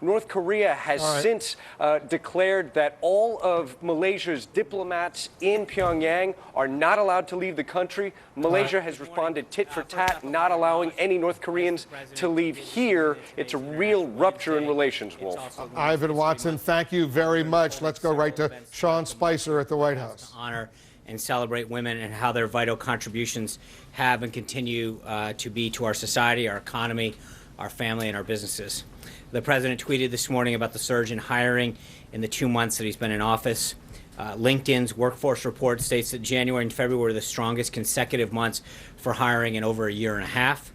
North Korea has since declared that all of Malaysia's diplomats in Pyongyang are not allowed to leave the country. Malaysia has responded tit for tat, not allowing any North Koreans to leave here. It's a real rupture in relations, Wolf. Ivan Watson, thank you very much. Let's go right to Sean Spicer at the White House. Honor and celebrate women and how their vital contributions have and continue to be to our society, our economy, our family, and our businesses. The president tweeted this morning about the surge in hiring in the 2 months that he's been in office. LinkedIn's workforce report states that January and February were the strongest consecutive months for hiring in over a year and a half.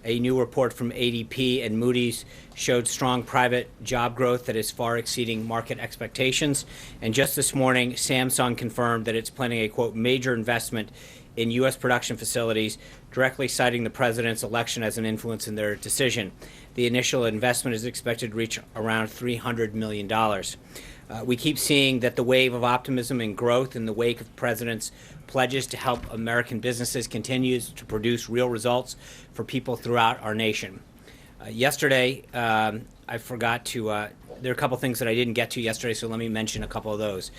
A new report from ADP and Moody's showed strong private job growth that is far exceeding market expectations. And just this morning, Samsung confirmed that it's planning a, quote, major investment in U.S. production facilities, directly citing the president's election as an influence in their decision. The initial investment is expected to reach around $300 million. We keep seeing that the wave of optimism and growth in the wake of the president's pledges to help American businesses continues to produce real results for people throughout our nation. Yesterday, I forgot to, there are a couple things that I didn't get to yesterday, so let me mention a couple of those.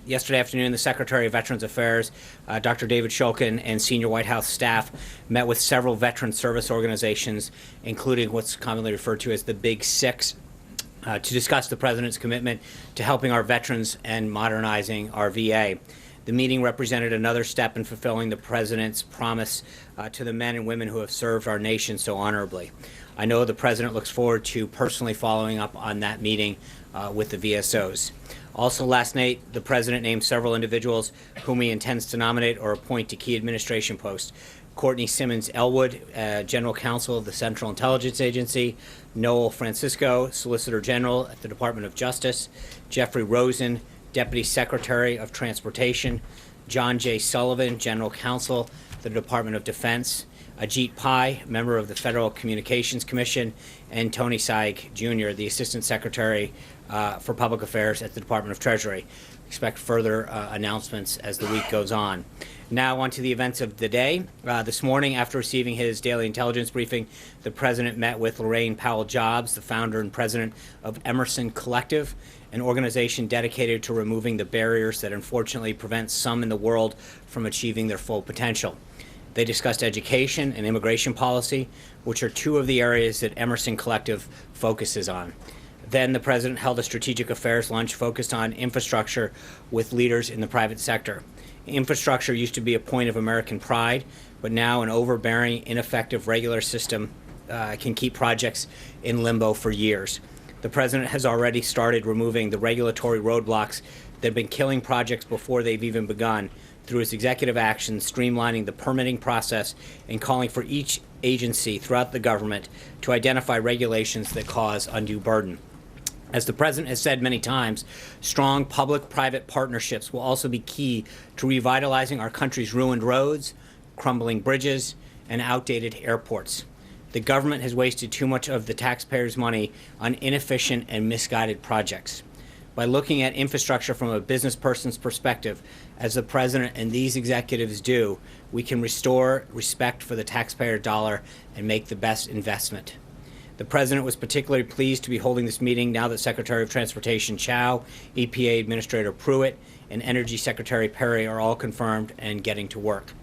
Yesterday afternoon, the Secretary of Veterans Affairs, Dr. David Shulkin, and senior White House staff met with several veteran service organizations, including what's commonly referred to as the Big Six, to discuss the president's commitment to helping our veterans and modernizing our VA. The meeting represented another step in fulfilling the president's promise to the men and women who have served our nation so honorably. I know the president looks forward to personally following up on that meeting with the VSOs. Also last night, the president named several individuals whom he intends to nominate or appoint to key administration posts. Courtney Simmons Elwood, General Counsel of the Central Intelligence Agency, Noel Francisco, Solicitor General at the Department of Justice, Jeffrey Rosen, Deputy Secretary of Transportation, John J. Sullivan, General Counsel, the Department of Defense, Ajit Pai, member of the Federal Communications Commission, and Tony Saik, Jr., the Assistant Secretary for Public Affairs at the Department of Treasury. Expect further announcements as the week goes on. Now on to the events of the day. This morning, after receiving his daily intelligence briefing, the president met with Lorraine Powell Jobs, the founder and president of Emerson Collective, an organization dedicated to removing the barriers that unfortunately prevent some in the world from achieving their full potential. They discussed education and immigration policy, which are two of the areas that Emerson Collective focuses on. Then the president held a strategic affairs lunch focused on infrastructure with leaders in the private sector. Infrastructure used to be a point of American pride, but now an overbearing, ineffective regular system can keep projects in limbo for years. The president has already started removing the regulatory roadblocks that have been killing projects before they've even begun through his executive actions, streamlining the permitting process and calling for each agency throughout the government to identify regulations that cause undue burden. As the president has said many times, strong public-private partnerships will also be key to revitalizing our country's ruined roads, crumbling bridges, and outdated airports. The government has wasted too much of the taxpayers' money on inefficient and misguided projects. By looking at infrastructure from a business person's perspective, as the president and these executives do, we can restore respect for the taxpayer dollar and make the best investment. The president was particularly pleased to be holding this meeting now that Secretary of Transportation Chow, EPA Administrator Pruitt, and Energy Secretary Perry are all confirmed and getting to work.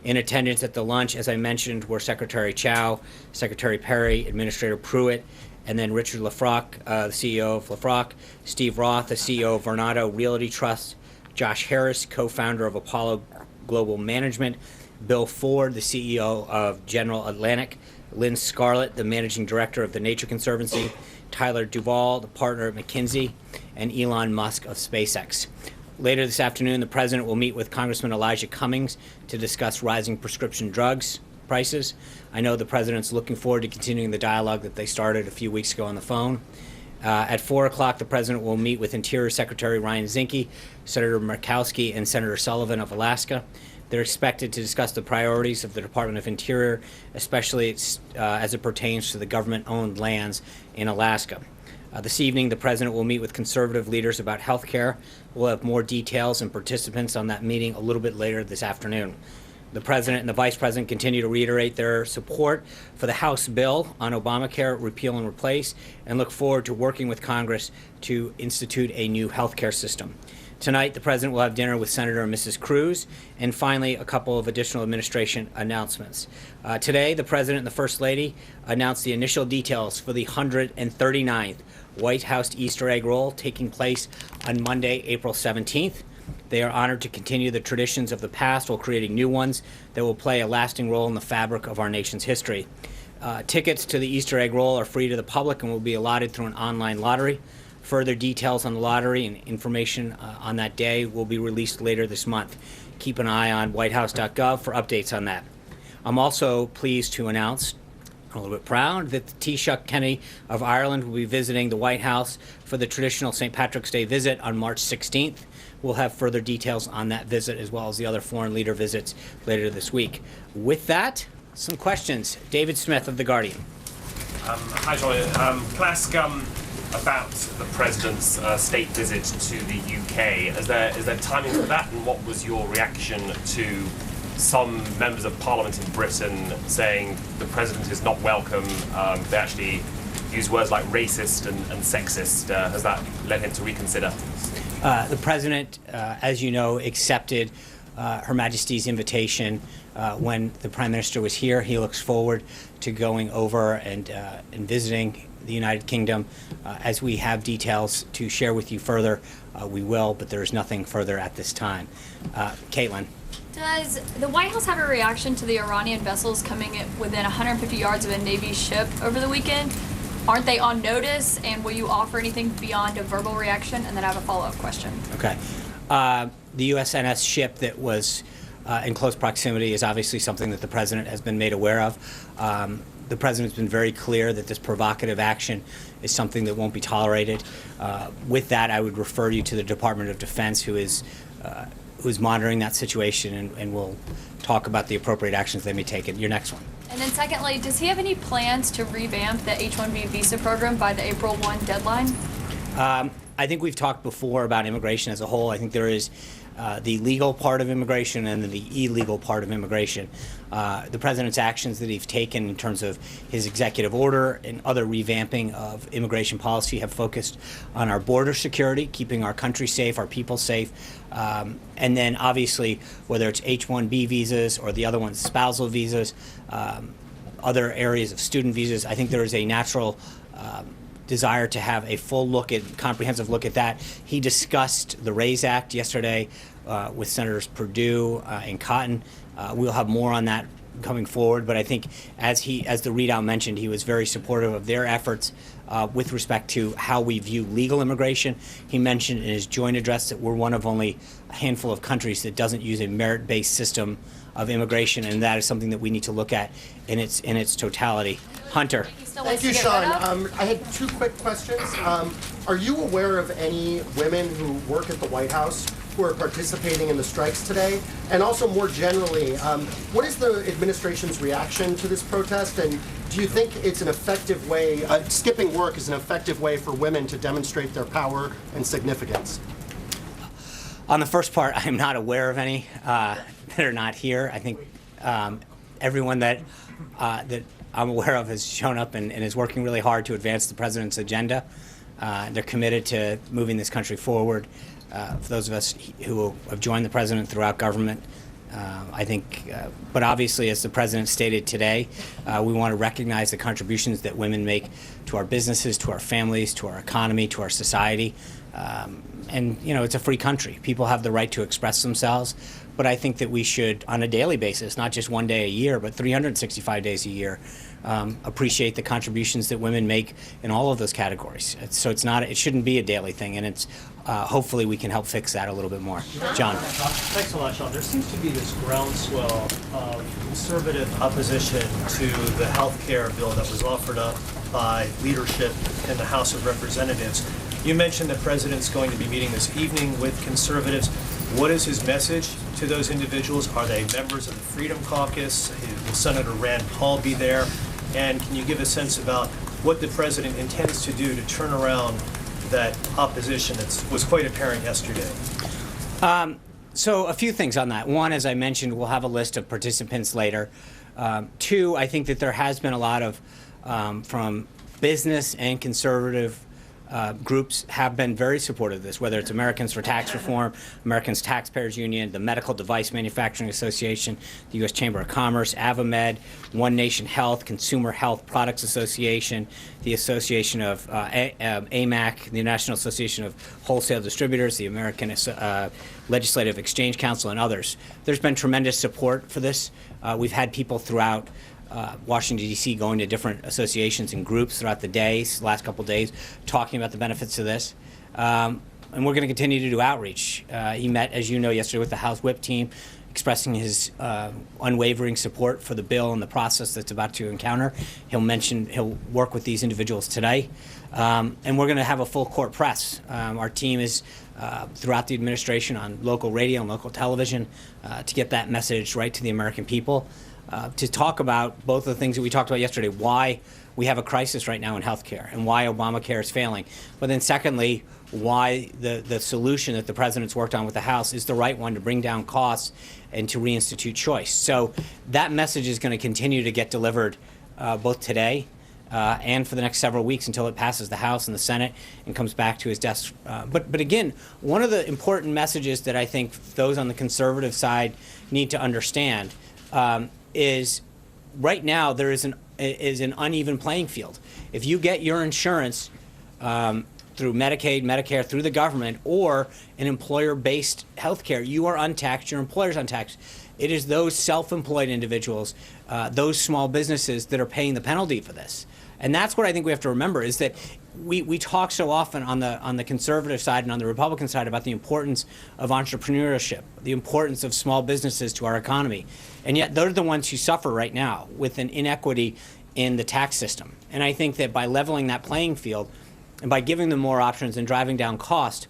In attendance at the lunch, as I mentioned, were Secretary Chow, Secretary Perry, Administrator Pruitt, and then Richard Lefrock, the CEO of Lefrock, Steve Roth, the CEO of Vornado Realty Trust, Josh Harris, co-founder of Apollo Global Management, Bill Ford, the CEO of General Atlantic, Lynn Scarlett, the managing director of the Nature Conservancy, Tyler Duvall, the partner at McKinsey, and Elon Musk of SpaceX. Later this afternoon, the president will meet with Congressman Elijah Cummings to discuss rising prescription drugs prices. I know the president's looking forward to continuing the dialogue that they started a few weeks ago on the phone. At 4 o'clock, the president will meet with Interior Secretary Ryan Zinke, Senator Murkowski, and Senator Sullivan of Alaska. They're expected to discuss the priorities of the Department of Interior, especially as it pertains to the government-owned lands in Alaska. This evening, the president will meet with conservative leaders about health care. We'll have more details and participants on that meeting a little bit later this afternoon. The President and the Vice President continue to reiterate their support for the House bill on Obamacare repeal and replace, and look forward to working with Congress to institute a new health care system. Tonight, the President will have dinner with Senator and Mrs. Cruz, and finally, a couple of additional administration announcements. Today, the President and the First Lady announced the initial details for the 139th White House Easter egg roll taking place on Monday, April 17th. They are honored to continue the traditions of the past while creating new ones that will play a lasting role in the fabric of our nation's history. Tickets to the Easter egg roll are free to the public and will be allotted through an online lottery. Further details on the lottery and information on that day will be released later this month. Keep an eye on whitehouse.gov for updates on that. I'm also pleased to announce, a little bit proud, that the Taoiseach Kenny of Ireland will be visiting the White House for the traditional St. Patrick's Day visit on March 16th. We'll have further details on that visit as well as the other foreign leader visits later this week. With that, some questions. David Smith of The Guardian. Hi, John. Can I ask about the President's state visit to the UK? Is there timing for that, and what was your reaction to some members of Parliament in Britain saying the President is not welcome? They actually use words like racist and sexist. Has that led him to reconsider? The President, as you know, accepted Her Majesty's invitation when the Prime Minister was here. He looks forward to going over and visiting the United Kingdom. As we have details to share with you further, we will, but there is nothing further at this time. Caitlin. Does the White House have a reaction to the Iranian vessels coming within 150 yards of a Navy ship over the weekend? Aren't they on notice, and will you offer anything beyond a verbal reaction? And then I have a follow-up question. Okay. The USNS ship that was in close proximity is obviously something that the President has been made aware of. The President's been very clear that this provocative action is something that won't be tolerated. With that, I would refer you to the Department of Defense, who is monitoring that situation and will talk about the appropriate actions they may take. Your next one. And then secondly, does he have any plans to revamp the H-1B visa program by the April 1 deadline? I think we've talked before about immigration as a whole. I think there is the legal part of immigration and the illegal part of immigration. The President's actions that he's taken in terms of his executive order and other revamping of immigration policy have focused on our border security, keeping our country safe, our people safe, and then obviously whether it's H-1B visas or the other ones, spousal visas, other areas of student visas. I think there is a natural desire to have a full look at, comprehensive look at that. He discussed the RAISE Act yesterday with Senators Perdue and Cotton. We'll have more on that coming forward, but I think as the readout mentioned, he was very supportive of their efforts with respect to how we view legal immigration. He mentioned in his joint address that we're one of only a handful of countries that doesn't use a merit-based system of immigration, and that is something that we need to look at in its totality. Hunter. Thank you, Sean. I had two quick questions. Are you aware of any women who work at the White House who are participating in the strikes today? And also more generally, what is the administration's reaction to this protest? And do you think it's an effective way, skipping work is an effective way for women to demonstrate their power and significance? On the first part, I'm not aware of any that are not here. I think everyone that I'm aware of has shown up and is working really hard to advance the President's agenda. They're committed to moving this country forward. For those of us who have joined the President throughout government, I think, but obviously, as the President stated today, we want to recognize the contributions that women make to our businesses, to our families, to our economy, to our society. And, you know, it's a free country. People have the right to express themselves. But I think that we should, on a daily basis, not just one day a year, but 365 days a year, appreciate the contributions that women make in all of those categories. So it shouldn't be a daily thing, and it's hopefully we can help fix that a little bit more. John. Thanks a lot, Sean. There seems to be this groundswell of conservative opposition to the health care bill that was offered up by leadership in the House of Representatives. You mentioned the President's going to be meeting this evening with conservatives. What is his message to those individuals? Are they members of the Freedom Caucus? Will Senator Rand Paul be there? And can you give a sense about what the President intends to do to turn around that opposition that was quite apparent yesterday? So a few things on that. One, as I mentioned, we'll have a list of participants later. Two, I think that there has been a lot of, from business and conservative groups have been very supportive of this, whether it's Americans for Tax Reform, Americans Taxpayers Union, the Medical Device Manufacturing Association, the U.S. Chamber of Commerce, AvaMed, One Nation Health, Consumer Health Products Association, the Association of AMAC, the National Association of Wholesale Distributors, the American Legislative Exchange Council, and others. There's been tremendous support for this. We've had people throughout Washington, D.C. going to different associations and groups throughout the days, last couple of days, talking about the benefits of this. And we're going to continue to do outreach. He met, as you know, yesterday with the House Whip team, expressing his unwavering support for the bill and the process that's about to encounter. He'll work with these individuals today. And we're going to have a full court press. Our team is throughout the administration on local radio and local television to get that message right to the American people. To talk about both of the things that we talked about yesterday, why we have a crisis right now in healthcare and why Obamacare is failing. But then secondly, why the solution that the president's worked on with the House is the right one to bring down costs and to reinstitute choice. So that message is going to continue to get delivered both today and for the next several weeks until it passes the House and the Senate and comes back to his desk. But again, one of the important messages that I think those on the conservative side need to understand is right now there is an uneven playing field. If you get your insurance through Medicaid, Medicare, through the government, or an employer-based health care, you are untaxed, your employer's untaxed. It is those self-employed individuals, those small businesses that are paying the penalty for this. And that's what I think we have to remember, is that we talk so often on the conservative side and on the Republican side about the importance of entrepreneurship, the importance of small businesses to our economy. And yet they're the ones who suffer right now with an inequity in the tax system. And I think that by leveling that playing field and by giving them more options and driving down cost,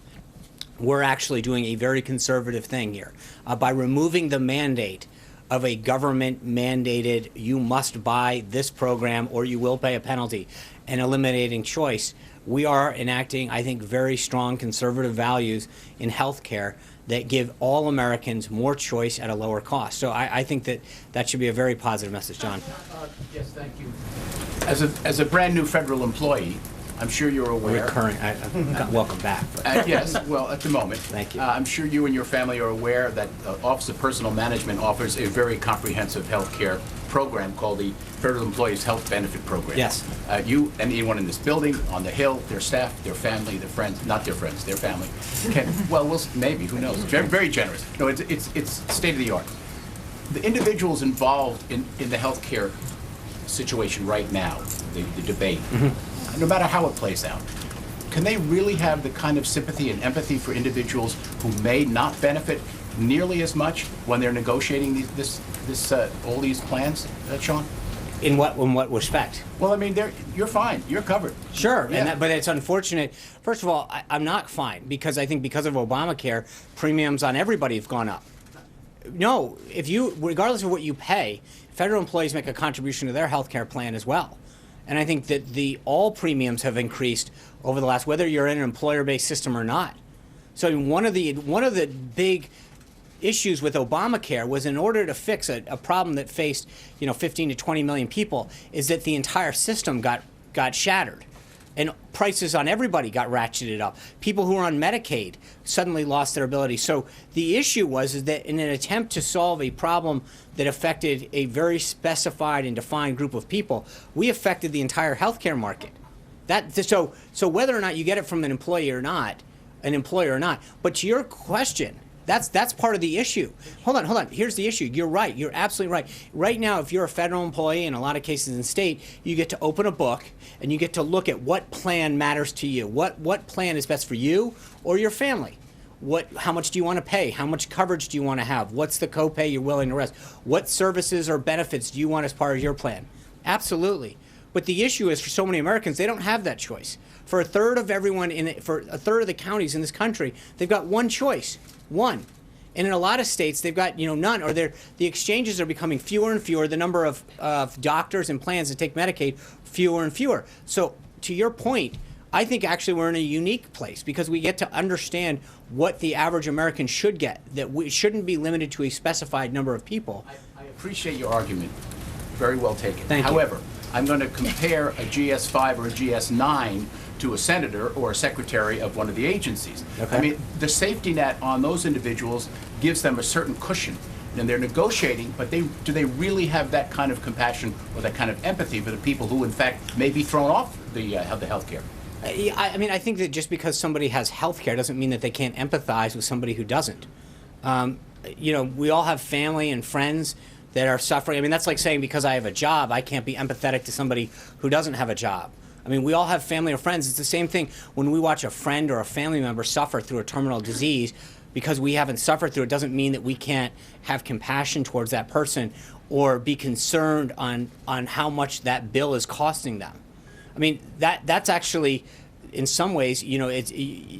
we're actually doing a very conservative thing here. By removing the mandate of a government-mandated, you must buy this program or you will pay a penalty, and eliminating choice, we are enacting, I think, very strong conservative values in health care that give all Americans more choice at a lower cost. So I think that should be a very positive message. John. Yes, thank you. As a brand new federal employee, I'm sure you're aware. Recurring. Welcome back. Yes, well, at the moment. Thank you. I'm sure you and your family are aware that Office of Personnel Management offers a very comprehensive health care program called the Federal Employees Health Benefit Program. Yes. You and anyone in this building, on the Hill, their staff, their family, their friends, not their friends, their family, can, well, maybe, who knows? Very, very generous. No, it's state of the art. The individuals involved in the health care situation right now, the debate, no matter how it plays out, can they really have the kind of sympathy and empathy for individuals who may not benefit nearly as much when they're negotiating all these plans, Sean? In what respect? Well, I mean, you're fine. You're covered. Sure, Yeah. but it's unfortunate. First of all, I'm not fine because I think because of Obamacare, premiums on everybody have gone up. No, regardless of what you pay, federal employees make a contribution to their health care plan as well. And I think that all premiums have increased over the last, whether you're in an employer-based system or not. So I mean, one of the big issues with Obamacare was, in order to fix a problem that faced 15 to 20 million people, is that the entire system got shattered. And prices on everybody got ratcheted up. People who were on Medicaid suddenly lost their ability. So the issue was that in an attempt to solve a problem that affected a very specified and defined group of people, we affected the entire healthcare market. So whether or not you get it from an employer or not, but to your question, that's part of the issue. Hold on. Here's the issue. You're right. You're absolutely right. Right now, if you're a federal employee, in a lot of cases in state, you get to open a book and you get to look at what plan matters to you. What plan is best for you or your family? How much do you want to pay? How much coverage do you want to have? What's the copay you're willing to risk? What services or benefits do you want as part of your plan? Absolutely. But the issue is, for so many Americans, they don't have that choice. For a third of the counties in this country, they've got one choice. One. And in a lot of states, they've got none, or the exchanges are becoming fewer and fewer. The number of doctors and plans that take Medicaid, fewer and fewer. So to your point, I think actually we're in a unique place because we get to understand what the average American should get, that we shouldn't be limited to a specified number of people. I appreciate your argument. Very well taken. Thank you. However, I'm going to compare a GS5 or a GS9 to a senator or a secretary of one of the agencies. Okay. I mean, the safety net on those individuals gives them a certain cushion. And they're negotiating, but do they really have that kind of compassion or that kind of empathy for the people who, in fact, may be thrown off the health care? I mean, I think that just because somebody has health care doesn't mean that they can't empathize with somebody who doesn't. You know, we all have family and friends that are suffering. I mean, that's like saying because I have a job, I can't be empathetic to somebody who doesn't have a job. I mean, we all have family or friends. It's the same thing when we watch a friend or a family member suffer through a terminal disease. Because we haven't suffered through it doesn't mean that we can't have compassion towards that person or be concerned on how much that bill is costing them. I mean, that's actually, in some ways, you know, it's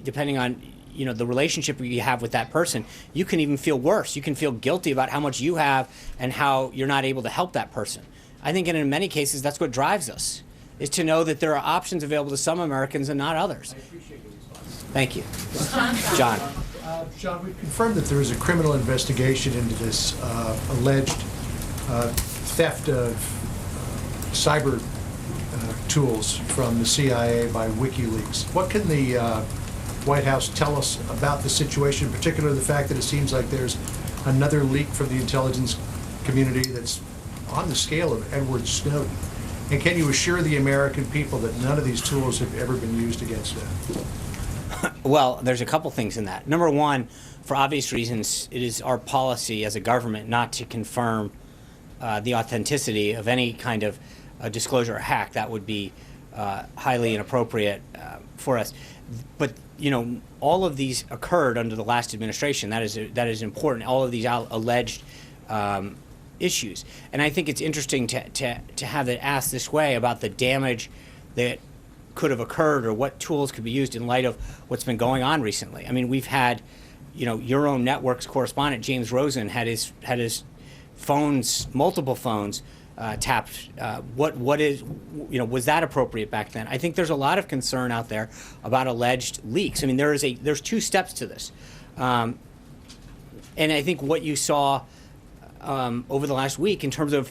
depending on, you know, the relationship you have with that person, you can even feel worse. You can feel guilty about how much you have and how you're not able to help that person. I think in many cases that's what drives us, is to know that there are options available to some Americans and not others. I appreciate your response. Thank you. John. John, we've confirmed that there is a criminal investigation into this alleged theft of cyber tools from the CIA by WikiLeaks. What can the White House tell us about the situation, particularly the fact that it seems like there's another leak from the intelligence community that's on the scale of Edward Snowden? And can you assure the American people that none of these tools have ever been used against them? Well, there's a couple things in that. Number one, for obvious reasons, it is our policy as a government not to confirm the authenticity of any kind of disclosure or hack. That would be highly inappropriate for us. But, you know, all of these occurred under the last administration. That is important. All of these alleged issues. And I think it's interesting to have it asked this way about the damage that could have occurred or what tools could be used in light of what's been going on recently. I mean, we've had, you know, your own network's correspondent, James Rosen, had his phones, multiple phones, tapped. What is, you know, was that appropriate back then? I think there's a lot of concern out there about alleged leaks. I mean, there's two steps to this. And I think what you saw over the last week in terms of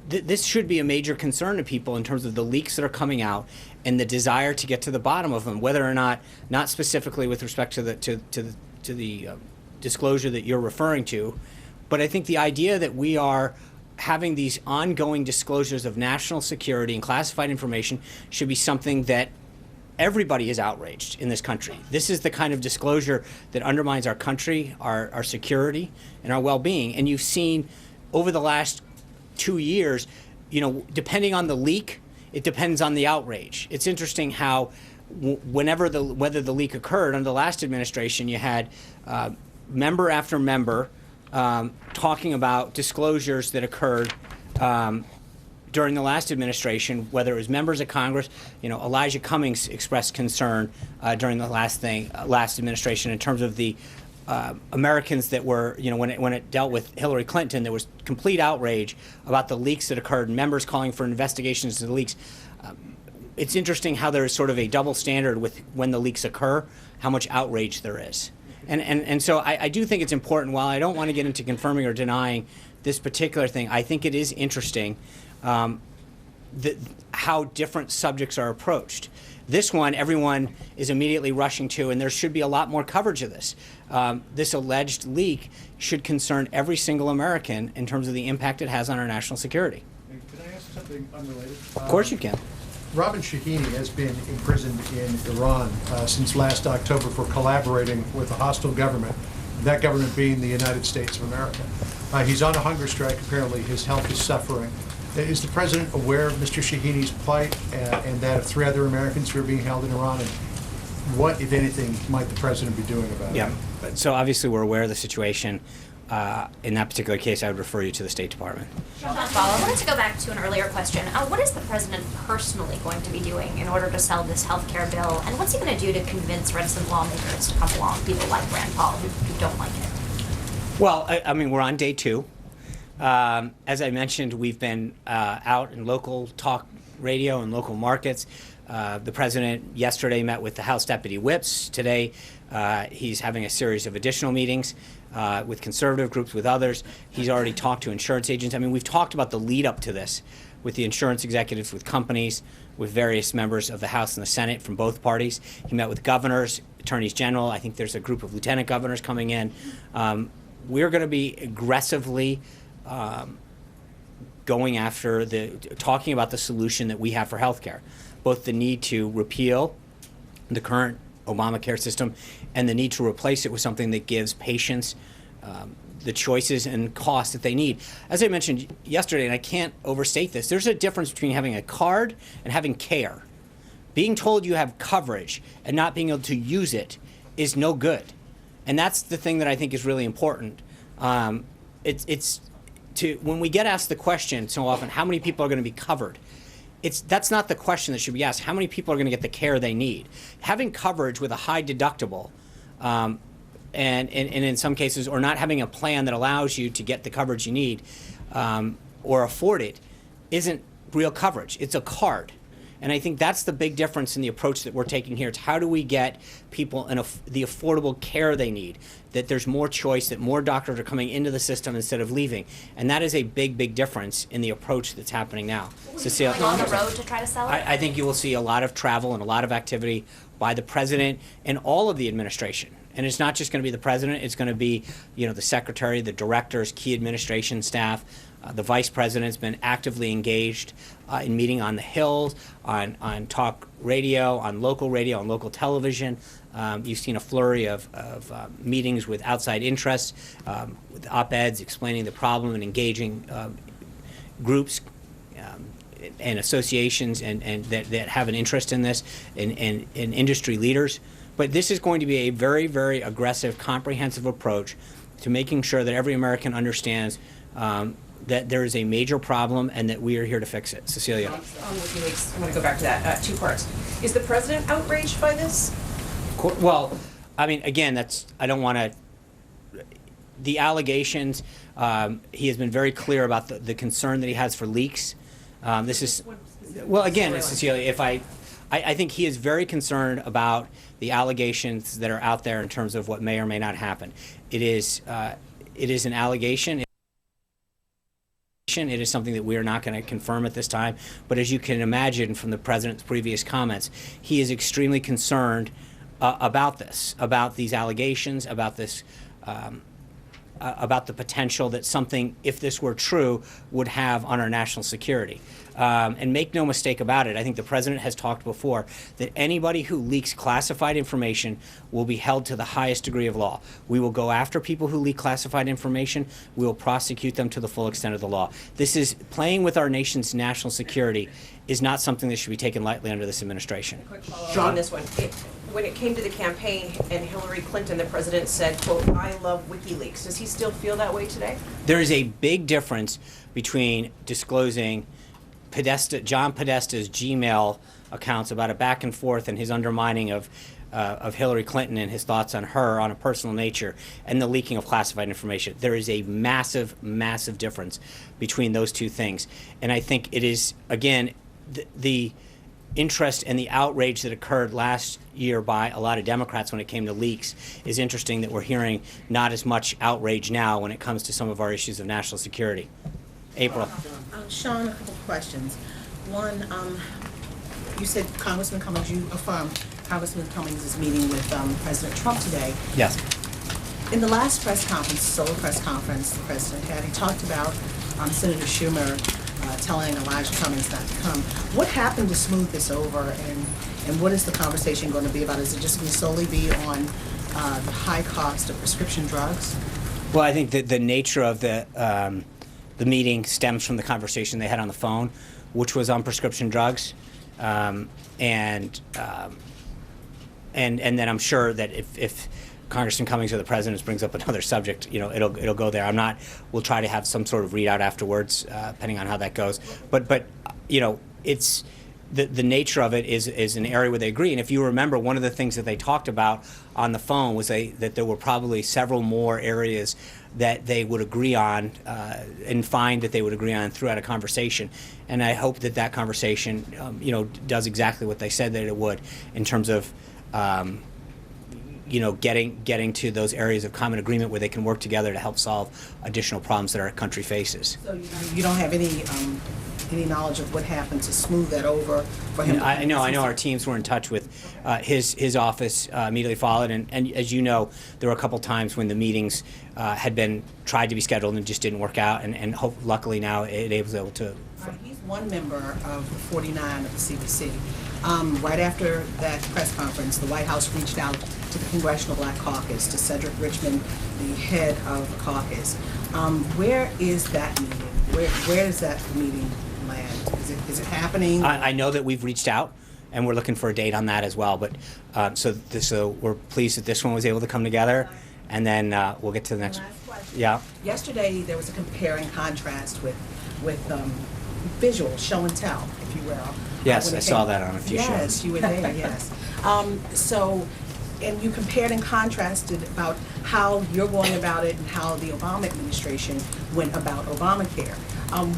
this should be a major concern to people in terms of the leaks that are coming out and the desire to get to the bottom of them, whether or not specifically with respect to the disclosure that you're referring to, but I think the idea that we are having these ongoing disclosures of national security and classified information should be something that everybody is outraged in this country. This is the kind of disclosure that undermines our country, our security, and our well-being. And you've seen over the last 2 years, you know, depending on the leak, it depends on the outrage. It's interesting how whether the leak occurred under the last administration, you had member after member talking about disclosures that occurred during the last administration, whether it was members of Congress. You know, Elijah Cummings expressed concern during the last administration in terms of the Americans that were, you know, when it dealt with Hillary Clinton, there was complete outrage about the leaks that occurred, members calling for investigations into the leaks. It's interesting how there is sort of a double standard with when the leaks occur, how much outrage there is. And so I do think it's important, while I don't want to get into confirming or denying this particular thing, I think it is interesting how different subjects are approached. This one, everyone is immediately rushing to, and there should be a lot more coverage of this. This alleged leak should concern every single American in terms of the impact it has on our national security. Can I ask something unrelated? Of course you can. Robin Shahini has been imprisoned in Iran since last October for collaborating with a hostile government, that government being the United States of America. He's on a hunger strike. Apparently his health is suffering. Is the President aware of Mr. Shahini's plight and that of 3 other Americans who are being held in Iran? And what, if anything, might the President be doing about it? Yeah, so obviously we're aware of the situation. In that particular case, I would refer you to the State Department. I wanted to go back to an earlier question. What is the President personally going to be doing in order to sell this health care bill? And what's he going to do to convince reticent lawmakers to come along, people like Rand Paul, who don't like it? Well, I mean, we're on day 2. As I mentioned, we've been out in local talk radio and local markets. The president yesterday met with the House deputy whips. Today, he's having a series of additional meetings with conservative groups, with others. He's already talked to insurance agents. I mean, we've talked about the lead up to this with the insurance executives, with companies, with various members of the House and the Senate from both parties. He met with governors, attorneys general. I think there's a group of lieutenant governors coming in. We're going to be aggressively going after talking about the solution that we have for health care, both the need to repeal the current Obamacare system and the need to replace it with something that gives patients the choices and costs that they need. As I mentioned yesterday, and I can't overstate this, there's a difference between having a card and having care. Being told you have coverage and not being able to use it is no good. And that's the thing that I think is really important. When we get asked the question so often, how many people are going to be covered? That's not the question that should be asked. How many people are going to get the care they need? Having coverage with a high deductible, and in some cases, or not having a plan that allows you to get the coverage you need or afford it, isn't real coverage. It's a card. And I think that's the big difference in the approach that we're taking here. It's how do we get people the affordable care they need, that there's more choice, that more doctors are coming into the system instead of leaving. And that is a big, big difference in the approach that's happening now. Cecilia, on the road to try to sell it? I think you will see a lot of travel and a lot of activity by the president and all of the administration. And it's not just going to be the president. It's going to be, the secretary, the directors, key administration staff. The vice president's been actively engaged in meeting on the Hill, on talk radio, on local television. You've seen a flurry of meetings with outside interests, with op-eds explaining the problem and engaging groups and associations and that have an interest in this, and industry leaders. But this is going to be a very, very aggressive, comprehensive approach to making sure that every American understands that there is a major problem and that we are here to fix it. Cecilia. On WikiLeaks, I'm going to go back to that. Two parts. Is the president outraged by this? Well, I mean, again, I don't want to. The allegations. He has been very clear about the concern that he has for leaks. This is, well, again, Cecilia, I think he is very concerned about the allegations that are out there in terms of what may or may not happen. It is an allegation. It is something that we are not going to confirm at this time. But as you can imagine from the president's previous comments, he is extremely concerned about this, about these allegations, about this, about the potential that something, if this were true, would have on our national security. And make no mistake about it, I think the president has talked before that anybody who leaks classified information will be held to the highest degree of law. We will go after people who leak classified information. We will prosecute them to the full extent of the law. This is playing with our nation's national security is not something that should be taken lightly under this administration. Quick follow-up on this one. When it came to the campaign and Hillary Clinton, the president said, quote, "I love WikiLeaks." Does he still feel that way today? There is a big difference between disclosing John Podesta's Gmail accounts about a back and forth and his undermining of Hillary Clinton and his thoughts on her on a personal nature, and the leaking of classified information. There is a massive, massive difference between those two things. And I think it is, again, the interest and the outrage that occurred last year by a lot of Democrats when it came to leaks is interesting that we're hearing not as much outrage now when it comes to some of our issues of national security. April. Sean, a couple of questions. One, you said Congressman Cummings, you affirmed Congressman Cummings is meeting with President Trump today. Yes. In the last press conference, solo press conference the president had, he talked about Senator Schumer telling Elijah Cummings not to come. What happened to smooth this over, and what is the conversation going to be about? Is it just going to solely be on the high cost of prescription drugs? Well, I think that the nature of the meeting stems from the conversation they had on the phone, which was on prescription drugs, and then I'm sure that if Congressman Cummings or the President brings up another subject, it'll go there. We'll try to have some sort of readout afterwards, depending on how that goes. But the nature of it is an area where they agree. And if you remember, one of the things that they talked about on the phone was that there were probably several more areas that they would agree on and find that they would agree on throughout a conversation. And I hope that conversation, does exactly what they said that it would in terms of, getting to those areas of common agreement where they can work together to help solve additional problems that our country faces. So you don't have any knowledge of what happened to smooth that over for him? I know our teams were in touch with his office immediately followed, and as you know, there were a couple times when the meetings had been tried to be scheduled and just didn't work out, and luckily now it was able to. He's one member of the 49 of the CBC. Right after that press conference, the White House reached out to the Congressional Black Caucus, to Cedric Richmond, the head of the caucus. Where is that meeting? Where does that meeting land? Is it happening? I know that we've reached out, and we're looking for a date on that as well. But so we're pleased that this one was able to come together, and then we'll get to the next. Last question. Yeah. Yesterday there was a compare and contrast with visual show and tell, if you will. Yes, I saw that on a few shows. Yes, you were there. Yes. And you compared and contrasted about how you're going about it and how the Obama administration went about Obamacare.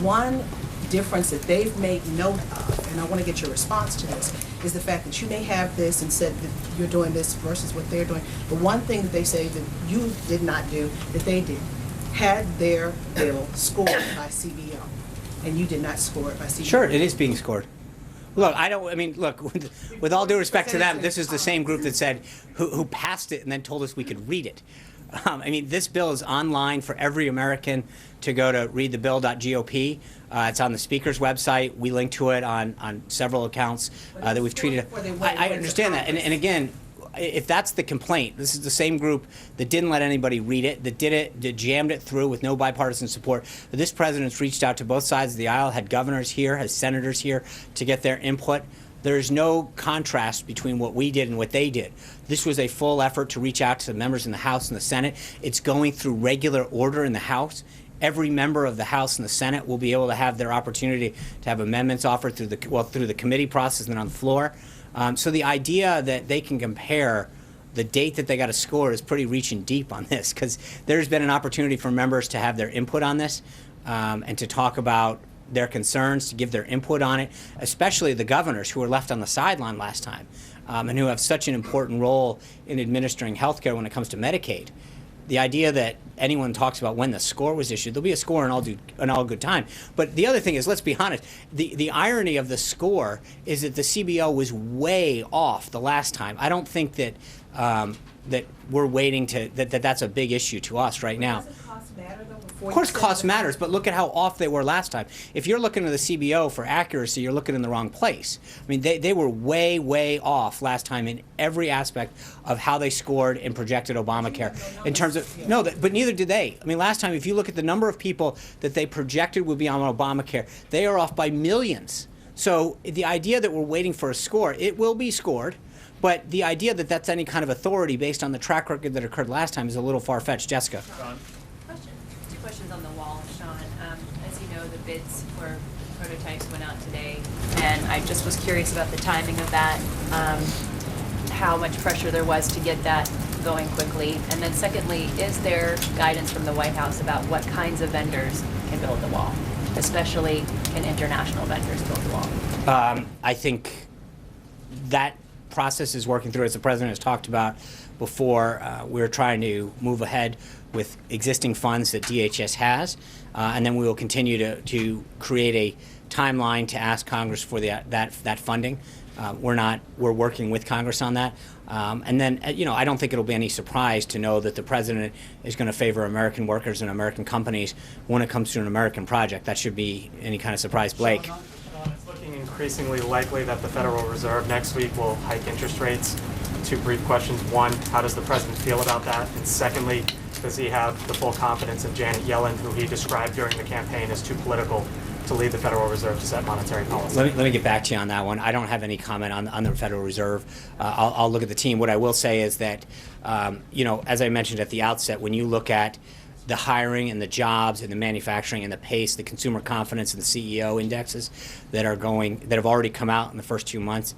One difference that they've made note of, and I want to get your response to this, is the fact that you may have this and said that you're doing this versus what they're doing. But one thing that they say that you did not do, that they did, had their bill scored by CBO, and you did not score it by CBO. Sure, it is being scored. Look, with all due respect to them, this is the same group that said, who passed it and then told us we could read it. This bill is online for every American to go to readthebill.gop. It's on the Speaker's website. We link to it on several accounts that we've tweeted. I understand that. And again, if that's the complaint, this is the same group that didn't let anybody read it, that jammed it through with no bipartisan support. But this president's reached out to both sides of the aisle, had governors here, has senators here to get their input. There's no contrast between what we did and what they did. This was a full effort to reach out to the members in the House and the Senate. It's going through regular order in the House. Every member of the House and the Senate will be able to have their opportunity to have amendments offered through the committee process and then on the floor. So the idea that they can compare the date that they got a score is pretty reaching deep on this, because there's been an opportunity for members to have their input on this and to talk about their concerns, to give their input on it, especially the governors who were left on the sideline last time and who have such an important role in administering health care when it comes to Medicaid. The idea that anyone talks about when the score was issued, there'll be a score in all good time. But the other thing is, let's be honest, the irony of the score is that the CBO was way off the last time. I don't think that that we're waiting that's a big issue to us right now. Does cost matter, though? Of course cost matters, but look at how off they were last time. If you're looking at the CBO for accuracy, you're looking in the wrong place. They were way, way off last time in every aspect of how they scored and projected Obamacare. In terms of, but neither did they. Last time, if you look at the number of people that they projected would be on Obamacare, they are off by millions. So the idea that we're waiting for a score, it will be scored. But the idea that that's any kind of authority based on the track record that occurred last time is a little far-fetched. Jessica. Two questions on the wall, Sean. As you know, the bids for prototypes went out today, and I just was curious about the timing of that, how much pressure there was to get that going quickly. And then secondly, is there guidance from the White House about what kinds of vendors can build the wall, especially can international vendors build the wall? I think that process is working through, as the president has talked about before. We're trying to move ahead with existing funds that DHS has, and then we will continue to create a timeline to ask Congress for that funding. We're working with Congress on that, and then I don't think it'll be any surprise to know that the president is going to favor American workers and American companies when it comes to an American project. That should be any kind of surprise, Blake. It's looking increasingly likely that the Federal Reserve next week will hike interest rates. Two brief questions. One, how does the president feel about that? And secondly, does he have the full confidence in Janet Yellen, who he described during the campaign as too political to lead the Federal Reserve to set monetary policy? Let me get back to you on that one. I don't have any comment on the Federal Reserve. I'll look at the team. What I will say is that, as I mentioned at the outset, when you look at the hiring and the jobs and the manufacturing and the pace, the consumer confidence and the CEO indexes that have already come out in the first 2 months.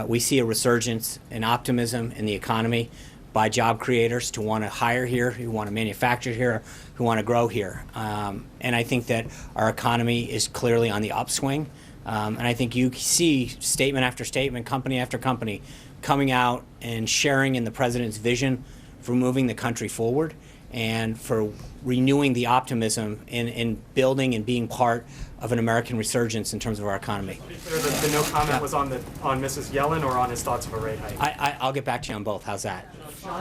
We see a resurgence in optimism in the economy by job creators to want to hire here, who want to manufacture here, who want to grow here. And I think that our economy is clearly on the upswing. And I think you see statement after statement, company after company, coming out and sharing in the president's vision for moving the country forward and for renewing the optimism in building and being part of an American resurgence in terms of our economy. The no comment was on Mrs. Yellen or on his thoughts of a rate hike? I'll get back to you on both. How's that?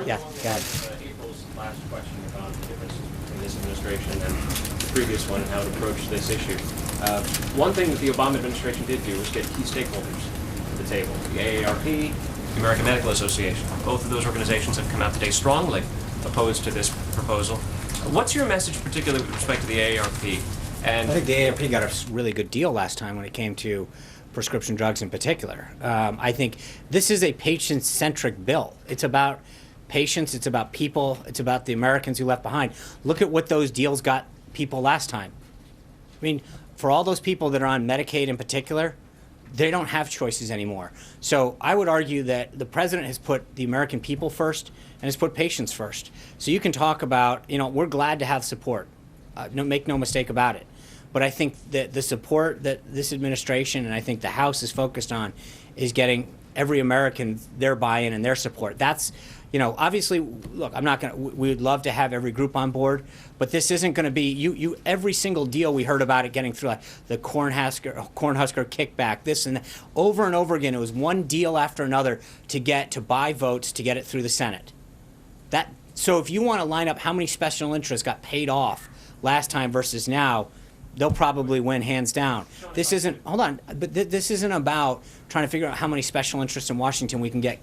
Yeah, go ahead. April's last question about the differences between this administration and the previous one and how it approached this issue. One thing that the Obama administration did do was get key stakeholders to the table. The AARP, the American Medical Association. Both of those organizations have come out today strongly opposed to this proposal. What's your message, particularly with respect to the AARP? And I think the AARP got a really good deal last time when it came to prescription drugs in particular. I think this is a patient-centric bill. It's about patients, it's about people, it's about the Americans who left behind. Look at what those deals got people last time. I mean, for all those people that are on Medicaid in particular, they don't have choices anymore. So I would argue that the president has put the American people first and has put patients first. So you can talk about, we're glad to have support. Make no mistake about it. But I think that the support that this administration and I think the House is focused on is getting every American their buy-in and their support. That's, obviously, look, we would love to have every group on board, but this isn't going to be, every single deal we heard about it getting through, like the Cornhusker kickback, this and that, over and over again, it was one deal after another to buy votes to get it through the Senate. So if you want to line up how many special interests got paid off last time versus now, they'll probably win hands down. This isn't, hold on, but this isn't about trying to figure out how many special interests in Washington we can get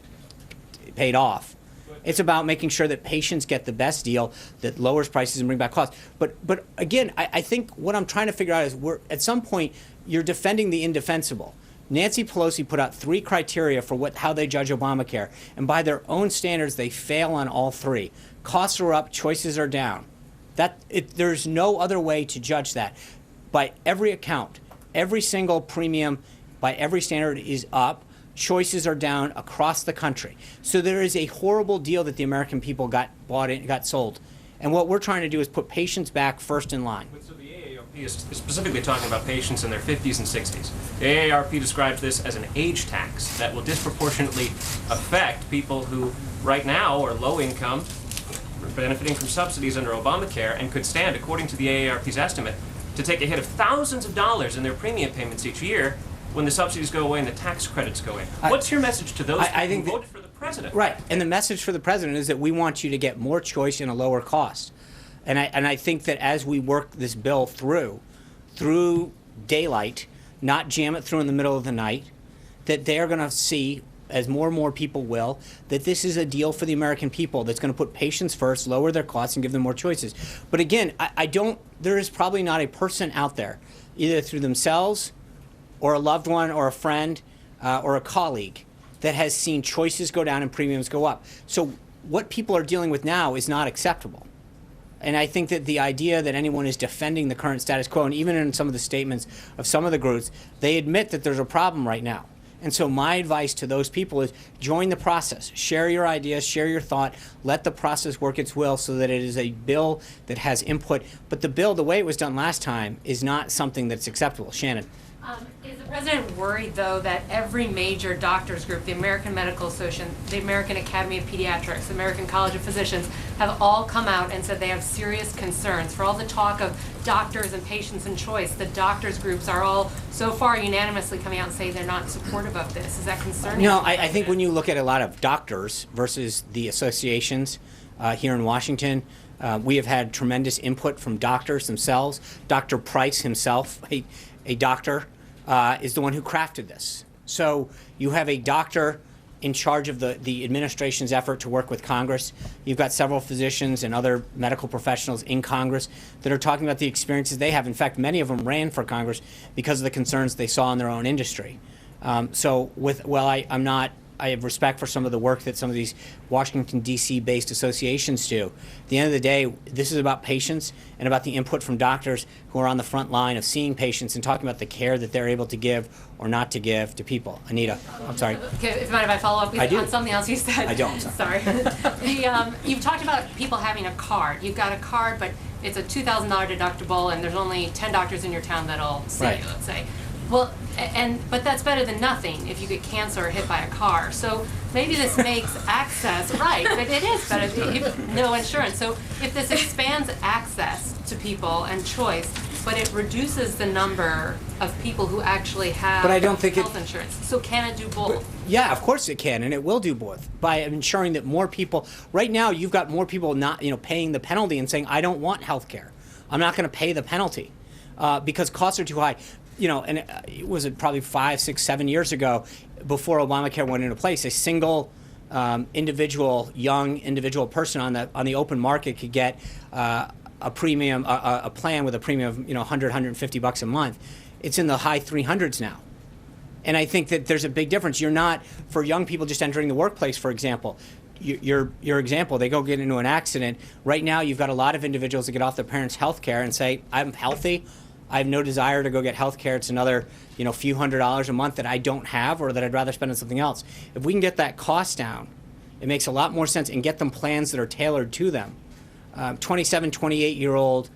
paid off. It's about making sure that patients get the best deal that lowers prices and bring back costs. But again, I think what I'm trying to figure out is at some point you're defending the indefensible. Nancy Pelosi put out 3 criteria for how they judge Obamacare, and by their own standards, they fail on all 3. Costs are up, choices are down. There's no other way to judge that. By every account, every single premium, by every standard is up. Choices are down across the country. So there is a horrible deal that the American people got sold. And what we're trying to do is put patients back first in line. So the AARP is specifically talking about patients in their 50s and 60s. The AARP describes this as an age tax that will disproportionately affect people who right now are low income, benefiting from subsidies under Obamacare, and could stand, according to the AARP's estimate, to take a hit of thousands of dollars in their premium payments each year when the subsidies go away and the tax credits go away. What's your message to those who voted for the president? Right, and the message for the president is that we want you to get more choice and a lower cost. And I think that as we work this bill through daylight, not jam it through in the middle of the night, that they're going to see, as more and more people will, that this is a deal for the American people that's going to put patients first, lower their costs, and give them more choices. But again, there is probably not a person out there, either through themselves or a loved one or a friend or a colleague, that has seen choices go down and premiums go up. So what people are dealing with now is not acceptable. And I think that the idea that anyone is defending the current status quo, and even in some of the statements of some of the groups, they admit that there's a problem right now. And so my advice to those people is join the process. Share your ideas, share your thought, let the process work its will so that it is a bill that has input. But the bill, the way it was done last time, is not something that's acceptable. Shannon. Is the president worried, though, that every major doctors group, the American Medical Association, the American Academy of Pediatrics, the American College of Physicians, have all come out and said they have serious concerns? For all the talk of doctors and patients and choice, the doctors groups are all so far unanimously coming out and saying they're not supportive of this. Is that concerning? No, I think when you look at a lot of doctors versus the associations here in Washington, we have had tremendous input from doctors themselves. Dr. Price himself, a doctor, is the one who crafted this. So you have a doctor in charge of the administration's effort to work with Congress. You've got several physicians and other medical professionals in Congress that are talking about the experiences they have. In fact, many of them ran for Congress because of the concerns they saw in their own industry. I'm not I have respect for some of the work that some of these Washington, D.C. based associations do. At the end of the day, this is about patients and about the input from doctors who are on the front line of seeing patients and talking about the care that they're able to give or not to give to people. Anita, I'm sorry. Okay, if you mind if I follow up I do. on something else you said? I don't, Sorry. You've talked about people having a card. You've got a card, but it's a $2,000 deductible, and there's only 10 doctors in your town that'll see Right. you, let's say. Well, but that's better than nothing if you get cancer or hit by a car. So maybe this makes access, right, but it is better if no insurance. So if this expands access to people and choice, but it reduces the number of people who actually have But I don't think health insurance. So can it do both? Yeah, of course it can, and it will do both by ensuring that more people. Right now, you've got more people not, paying the penalty and saying, "I don't want health care. I'm not going to pay the penalty because costs are too high." And it was probably 5, 6, 7 years ago, before Obamacare went into place, a single young individual person on the open market could get a premium, a plan with a premium of $100, $150 a month. It's in the high 300s now. And I think that there's a big difference. You're not, for young people just entering the workplace, for example, your example, they go get into an accident. Right now, you've got a lot of individuals that get off their parents' health care and say, "I'm healthy. I have no desire to go get health care. It's another, few $100s a month that I don't have or that I'd rather spend on something else." If we can get that cost down, it makes a lot more sense, and get them plans that are tailored to them. 27, 28-year-old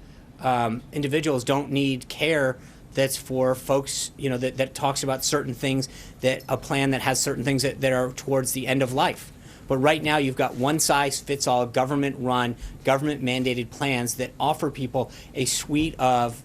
individuals don't need care that's for folks, that talks about certain things, that a plan that has certain things that are towards the end of life. But right now, you've got one-size-fits-all, government-run, government-mandated plans that offer people a suite of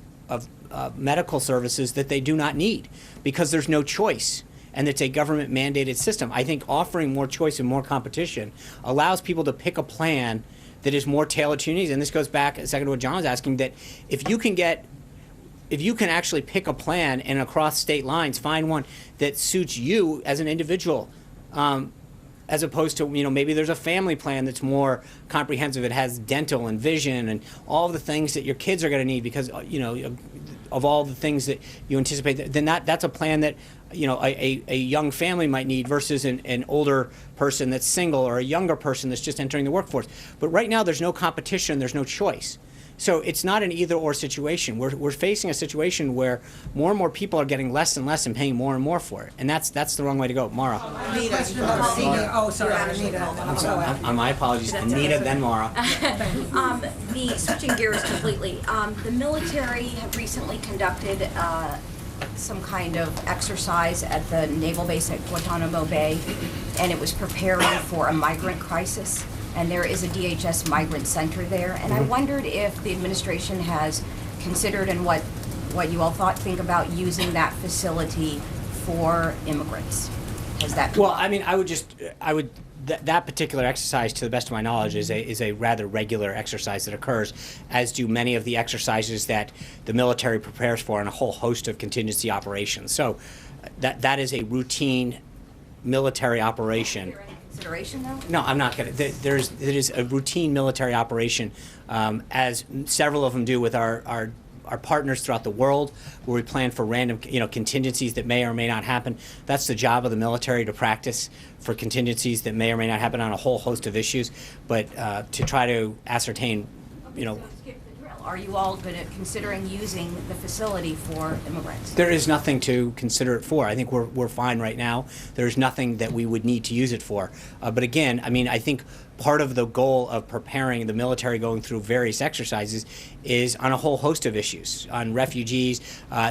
medical services that they do not need because there's no choice, and it's a government-mandated system. I think offering more choice and more competition allows people to pick a plan that is more tailored to your needs. And this goes back a second to what John was asking, that if you can actually pick a plan and across state lines find one that suits you as an individual, as opposed to, maybe there's a family plan that's more comprehensive. It has dental and vision and all the things that your kids are going to need because, of all the things that you anticipate, then that's a plan that, a young family might need versus an older person that's single or a younger person that's just entering the workforce. But right now, there's no competition, there's no choice. So it's not an either-or situation. We're facing a situation where more and more people are getting less and less and paying more and more for it, and that's the wrong way to go. Mara. Anita. Oh, sorry, Anita. My apologies, Anita, then Mara. Switching gears completely, the military have recently conducted some kind of exercise at the naval base at Guantanamo Bay, and it was preparing for a migrant crisis. And there is a DHS migrant center there. And I wondered if the administration has considered and what you all think about using that facility for immigrants. Has that Well, I mean, that particular exercise, to the best of my knowledge, is a rather regular exercise that occurs, as do many of the exercises that the military prepares for in a whole host of contingency operations. So that is a routine military operation. consideration though? No, I'm not going to. It is a routine military operation, as several of them do with our partners throughout the world, where we plan for random, contingencies that may or may not happen. That's the job of the military, to practice for contingencies that may or may not happen on a whole host of issues, but to try to ascertain, Are you all considering using the facility for immigrants? There is nothing to consider it for. I think we're fine right now. There's nothing that we would need to use it for. But again, I mean, I think part of the goal of preparing the military going through various exercises is on a whole host of issues. On refugees,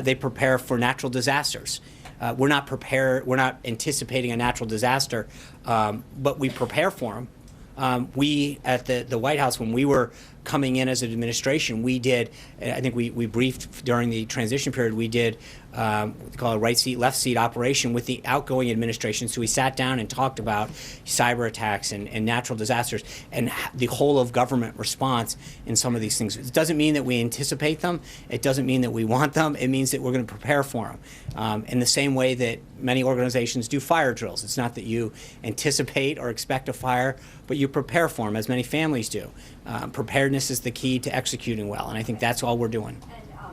they prepare for natural disasters. We're not anticipating a natural disaster, but we prepare for them. We at the White House, when we were coming in as an administration, we did, I think we briefed during the transition period, we did what we call a right seat, left seat operation with the outgoing administration. So we sat down and talked about cyber attacks and natural disasters and the whole of government response in some of these things. It doesn't mean that we anticipate them. It doesn't mean that we want them. It means that we're going to prepare for them. In the same way that many organizations do fire drills. It's not that you anticipate or expect a fire, but you prepare for them, as many families do. Preparedness is the key to executing well, and I think that's all we're doing.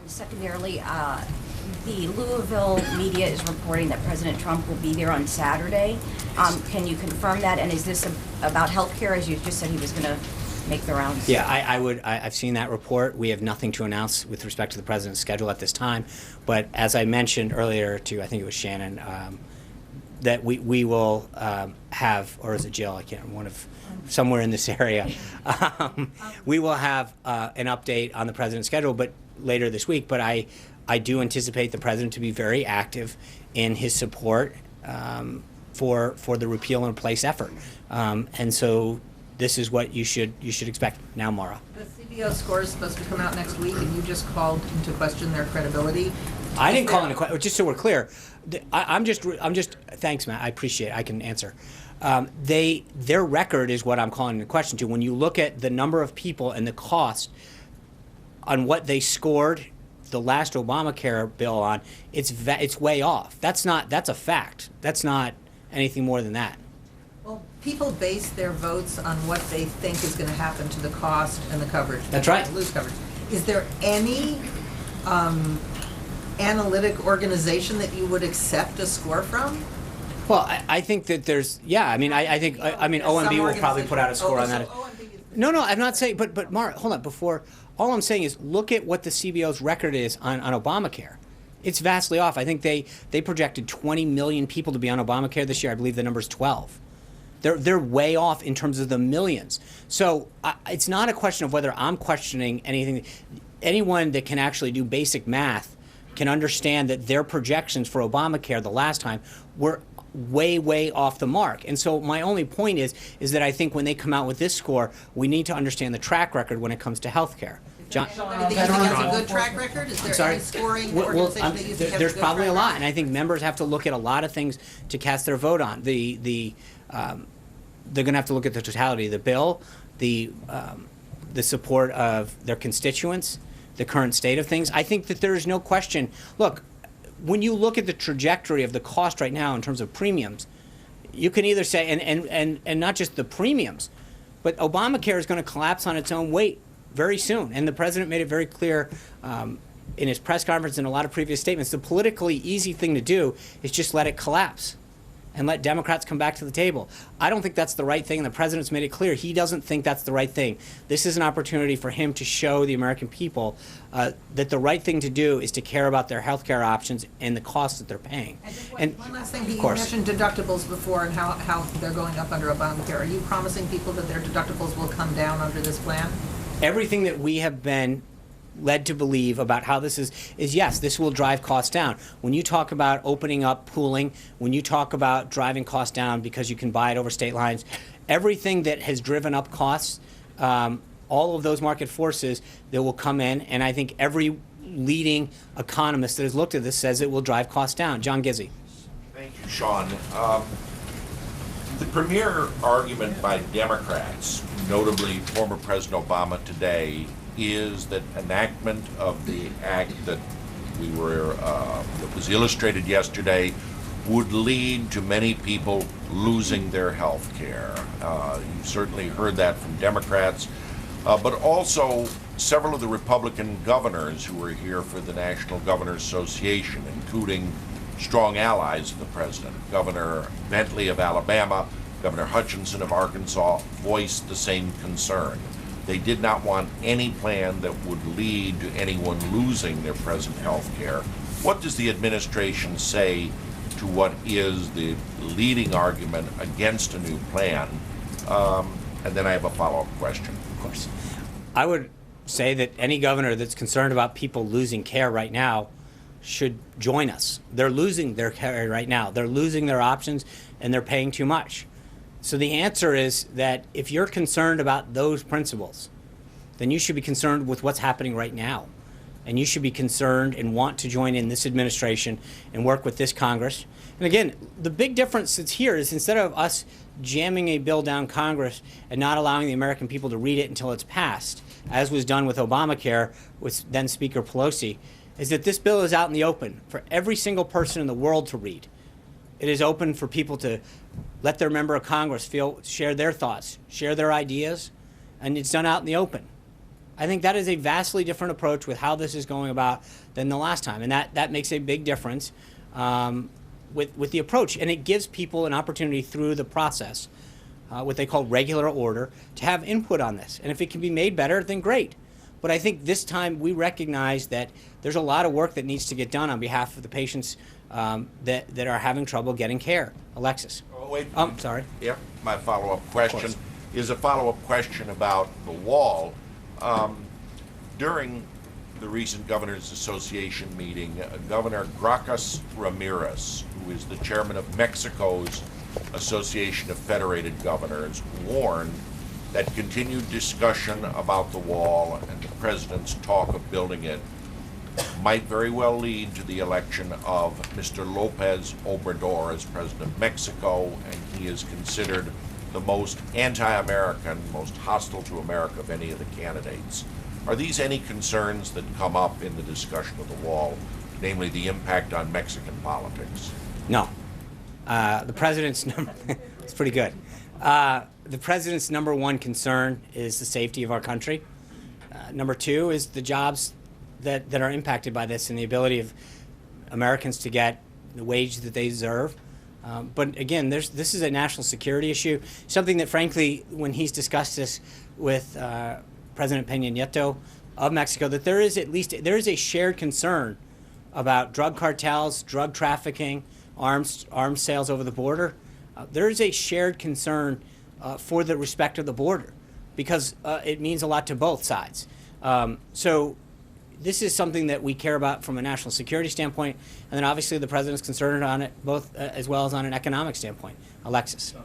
And secondarily, The Louisville media is reporting that President Trump will be there on Saturday. Can you confirm that? And is this about healthcare, as you just said he was going to make the rounds? Yeah, I've seen that report. We have nothing to announce with respect to the president's schedule at this time. But as I mentioned earlier to, I think it was Shannon, that we will have, or is it Jill? I can't remember, somewhere in this area. We will have an update on the president's schedule, but later this week. But I do anticipate the president to be very active in his support for the repeal and replace effort, and so this is what you should expect. Now, Mara. The CBO score is supposed to come out next week, and you just called into question their credibility. I didn't call into question. Just so we're clear, I'm just. Thanks, Matt. I appreciate it. I can answer. Their record is what I'm calling into question to. When you look at the number of people and the cost on what they scored the last Obamacare bill on, it's way off. That's a fact. That's not anything more than that. Well, people base their votes on what they think is going to happen to the cost and the coverage. That's right. Lose coverage. Is there any analytic organization that you would accept a score from? Well, I think that there's, yeah, I mean, I think OMB will probably put out a score on that. No, I'm not saying, but Mark, hold on, all I'm saying is look at what the CBO's record is on Obamacare. It's vastly off. I think they projected 20 million people to be on Obamacare this year. I believe the number's 12. They're way off in terms of the millions. So it's not a question of whether I'm questioning anything. Anyone that can actually do basic math can understand that their projections for Obamacare the last time were way off the mark. And so my only point is that I think when they come out with this score, we need to understand the track record when it comes to health care. John, anybody that you think has a good track record? Is there any scoring organization that you think has there's a good probably track a lot, record? and I think members have to look at a lot of things to cast their vote on. They're going to have to look at the totality of the bill, the support of their constituents, the current state of things. I think that there is no question. Look, when you look at the trajectory of the cost right now in terms of premiums, you can either say, and not just the premiums, but Obamacare is going to collapse on its own weight very soon. And the president made it very clear in his press conference and a lot of previous statements. The politically easy thing to do is just let it collapse and let Democrats come back to the table. I don't think that's the right thing, and the president's made it clear he doesn't think that's the right thing. This is an opportunity for him to show the American people that the right thing to do is to care about their health care options and the costs that they're paying. And one last thing, you mentioned deductibles before and how they're going up under Obamacare. Are you promising people that their deductibles will come down under this plan? Everything that we have been led to believe about how this is yes, this will drive costs down. When you talk about opening up pooling, when you talk about driving costs down because you can buy it over state lines, everything that has driven up costs, all of those market forces that will come in, and I think every leading economist that has looked at this says it will drive costs down. John Gizzi. Thank you, Sean. The premier argument by Democrats, notably former President Obama today, is that enactment of the act that was illustrated yesterday would lead to many people losing their health care. You've certainly heard that from Democrats, but also several of the Republican governors who were here for the National Governors Association, including strong allies of the president. Governor Bentley of Alabama, Governor Hutchinson of Arkansas voiced the same concern. They did not want any plan that would lead to anyone losing their present health care. What does the administration say to what is the leading argument against a new plan? And then I have a follow-up question. Of course. I would say that any governor that's concerned about people losing care right now should join us. They're losing their care right now. They're losing their options, and they're paying too much. So the answer is that if you're concerned about those principles, then you should be concerned with what's happening right now. And you should be concerned and want to join in this administration and work with this Congress. And again, the big difference that's here is instead of us jamming a bill down Congress and not allowing the American people to read it until it's passed, as was done with Obamacare with then Speaker Pelosi, is that this bill is out in the open for every single person in the world to read. It is open for people to let their member of Congress share their thoughts, share their ideas, and it's done out in the open. I think that is a vastly different approach with how this is going about than the last time, and that makes a big difference with the approach, and it gives people an opportunity through the process, what they call regular order, to have input on this. And if it can be made better, then great. But I think this time we recognize that there's a lot of work that needs to get done on behalf of the patients that are having trouble getting care. Alexis. Oh, wait. Sorry. Yep. My follow-up question is a follow-up question about the wall. During the recent Governors Association meeting, Governor Gracchus Ramirez, who is the chairman of Mexico's Association of Federated Governors, warned that continued discussion about the wall and the president's talk of building it might very well lead to the election of Mr. Lopez Obrador as president of Mexico, and he is considered the most anti-American, most hostile to America of any of the candidates. Are these any concerns that come up in the discussion of the wall, namely the impact on Mexican politics? No. The president's number, it's pretty good. The president's number one concern is the safety of our country. Number two is the jobs that are impacted by this and the ability of Americans to get the wage that they deserve. But again, this is a national security issue, something that frankly, when he's discussed this with President Peña Nieto of Mexico, that there is a shared concern about drug cartels, drug trafficking, arms sales over the border. There is a shared concern for the respect of the border, because it means a lot to both sides. So this is something that we care about from a national security standpoint, and then obviously the president's concerned on it both as well as on an economic standpoint. Alexis.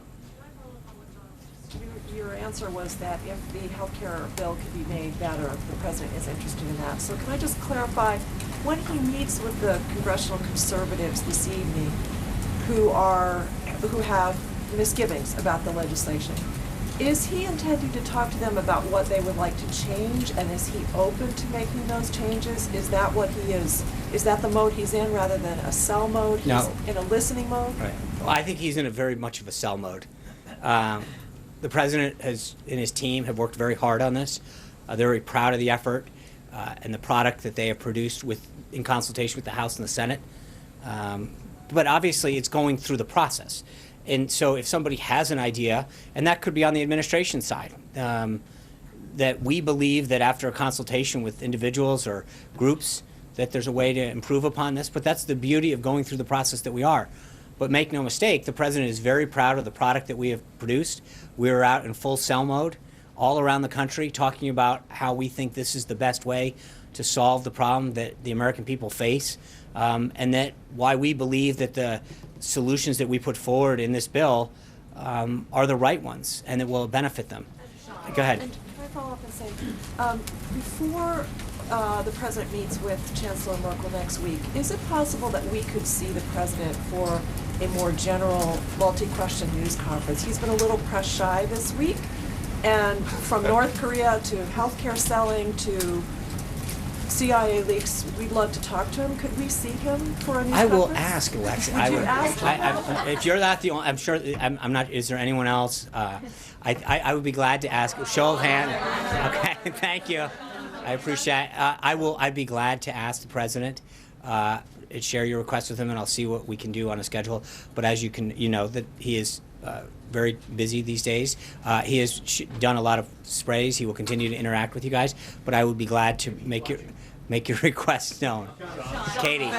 Your answer was that if the health care bill could be made better, the president is interested in that. So can I just clarify, when he meets with the congressional conservatives this evening who have misgivings about the legislation, is he intending to talk to them about what they would like to change, and is he open to making those changes? Is that what he is? Is that the mode he's in rather than a sell mode? He's No. in a listening mode? Right. Well, I think he's in a very much of a sell mode. The president and his team have worked very hard on this. They're very proud of the effort and the product that they have produced in consultation with the House and the Senate. But obviously, it's going through the process. And so if somebody has an idea, and that could be on the administration side, that we believe that after a consultation with individuals or groups, that there's a way to improve upon this. But that's the beauty of going through the process that we are. But make no mistake, the president is very proud of the product that we have produced. We are out in full sell mode all around the country talking about how we think this is the best way to solve the problem that the American people face, and that why we believe that the solutions that we put forward in this bill are the right ones and that will benefit them. Go ahead. And can I follow up and say, before the president meets with Chancellor Merkel next week, is it possible that we could see the president for a more general multi-question news conference? He's been a little press shy this week, and from North Korea to healthcare selling to CIA leaks, we'd love to talk to him. Could we see him for a news I will conference? ask, Alexis. Would you ask him? If you're not the only, I'm sure. I'm not. Is there anyone else? I would be glad to ask. Show of hand. Okay. Thank you. I appreciate it. I'd be glad to ask the president. Share your request with him, and I'll see what we can do on a schedule. But as you know that he is very busy these days. He has done a lot of sprays. He will continue to interact with you guys. But I would be glad to make your request known. Katie.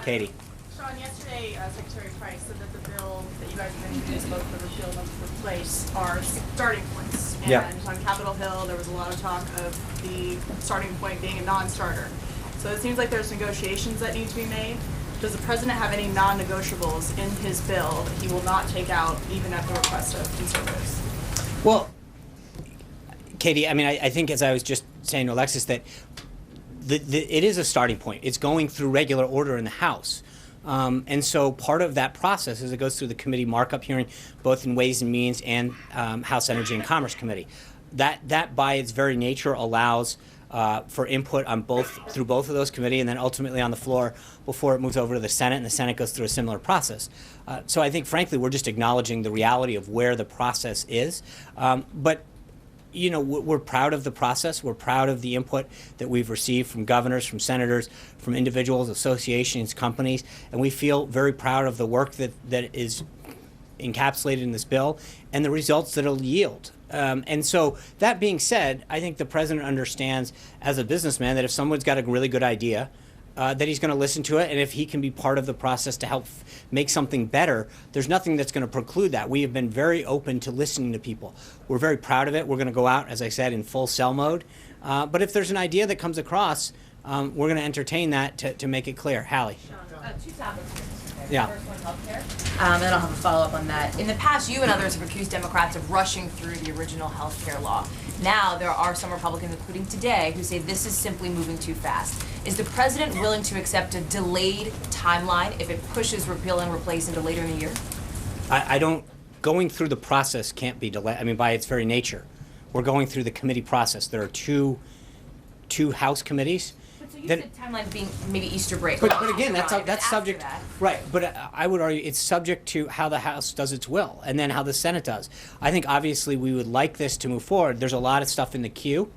Katie. Sean, yesterday Secretary Price said that the bill that you guys have introduced, both the repeal and the replace, are starting points. And Yeah. on Capitol Hill, there was a lot of talk of the starting point being a non-starter. So it seems like there's negotiations that need to be made. Does the president have any non-negotiables in his bill that he will not take out, even at the request of conservatives? Well, Katie, I mean, I think as I was just saying to Alexis, that it is a starting point. It's going through regular order in the House. And so part of that process is it goes through the committee markup hearing, both in Ways and Means and House Energy and Commerce Committee. That by its very nature allows for input on through both of those committees, and then ultimately on the floor before it moves over to the Senate, and the Senate goes through a similar process. So I think, frankly, we're just acknowledging the reality of where the process is. But you know, we're proud of the process. We're proud of the input that we've received from governors, from senators, from individuals, associations, companies, and we feel very proud of the work that is encapsulated in this bill and the results that it'll yield. And so that being said, I think the president understands as a businessman that if someone's got a really good idea, that he's going to listen to it, and if he can be part of the process to help make something better, there's nothing that's going to preclude that. We have been very open to listening to people. We're very proud of it. We're going to go out, as I said, in full sell mode. But if there's an idea that comes across, we're going to entertain that to make it clear. Hallie. Two topics. Yeah. First one, healthcare. And then I'll have a follow-up on that. In the past, you and others have accused Democrats of rushing through the original healthcare law. Now, there are some Republicans, including today, who say this is simply moving too fast. Is the president willing to accept a delayed timeline if it pushes repeal and replace into later in the year? I don't. Going through the process can't be delayed. I mean, by its very nature, we're going through the committee process. There are two House committees. You said timeline being maybe Easter break. But again, that's subject, right? But I would argue it's subject to how the House does its will, and then how the Senate does. I think obviously we would like this to move forward. There's a lot of stuff in the queue.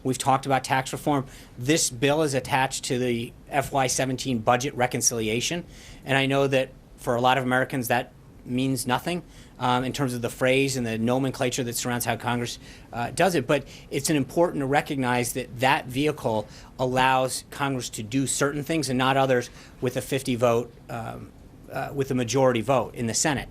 We've talked about tax reform. This bill is attached to the FY17 budget reconciliation, and I know that for a lot of Americans that means nothing in terms of the phrase and the nomenclature that surrounds how Congress does it. But it's important to recognize that that vehicle allows Congress to do certain things and not others with a 50 vote, with a majority vote in the Senate.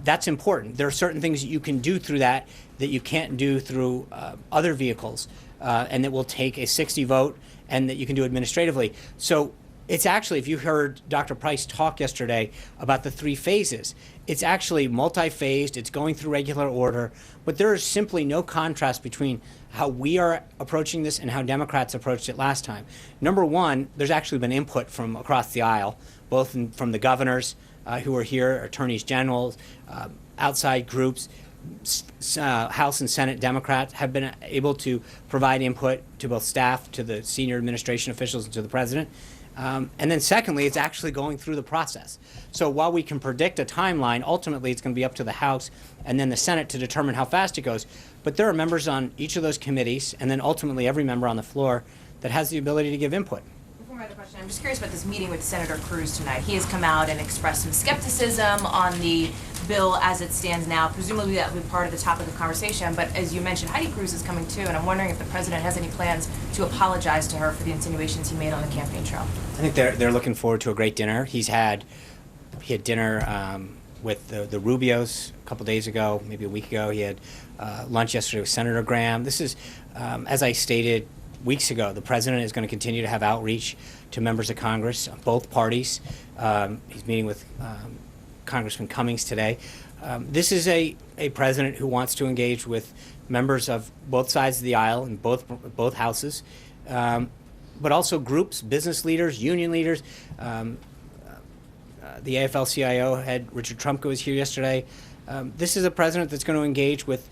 That's important. There are certain things that you can do through that you can't do through other vehicles, and that will take a 60 vote and that you can do administratively. So it's actually, if you heard Dr. Price talk yesterday about the 3 phases, it's actually multi-phased, it's going through regular order, but there is simply no contrast between how we are approaching this and how Democrats approached it last time. Number one, there's actually been input from across the aisle, both from the governors who are here, attorneys general, outside groups. House and Senate Democrats have been able to provide input to both staff, to the senior administration officials, and to the president. And then secondly, it's actually going through the process. So while we can predict a timeline, ultimately it's going to be up to the House and then the Senate to determine how fast it goes. But there are members on each of those committees, and then ultimately every member on the floor that has the ability to give input. Before my other question, I'm just curious about this meeting with Senator Cruz tonight. He has come out and expressed some skepticism on the bill as it stands now. Presumably that will be part of the topic of conversation, but as you mentioned, Heidi Cruz is coming too, and I'm wondering if the president has any plans to apologize to her for the insinuations he made on the campaign trail. I think they're looking forward to a great dinner. He had dinner with the Rubios a couple days ago, maybe a week ago. He had lunch yesterday with Senator Graham. This is, as I stated weeks ago, the president is going to continue to have outreach to members of Congress, both parties. He's meeting with Congressman Cummings today. This is a president who wants to engage with members of both sides of the aisle in both houses, but also groups, business leaders, union leaders. The AFL-CIO head, Richard Trumka, was here yesterday. This is a president that's going to engage with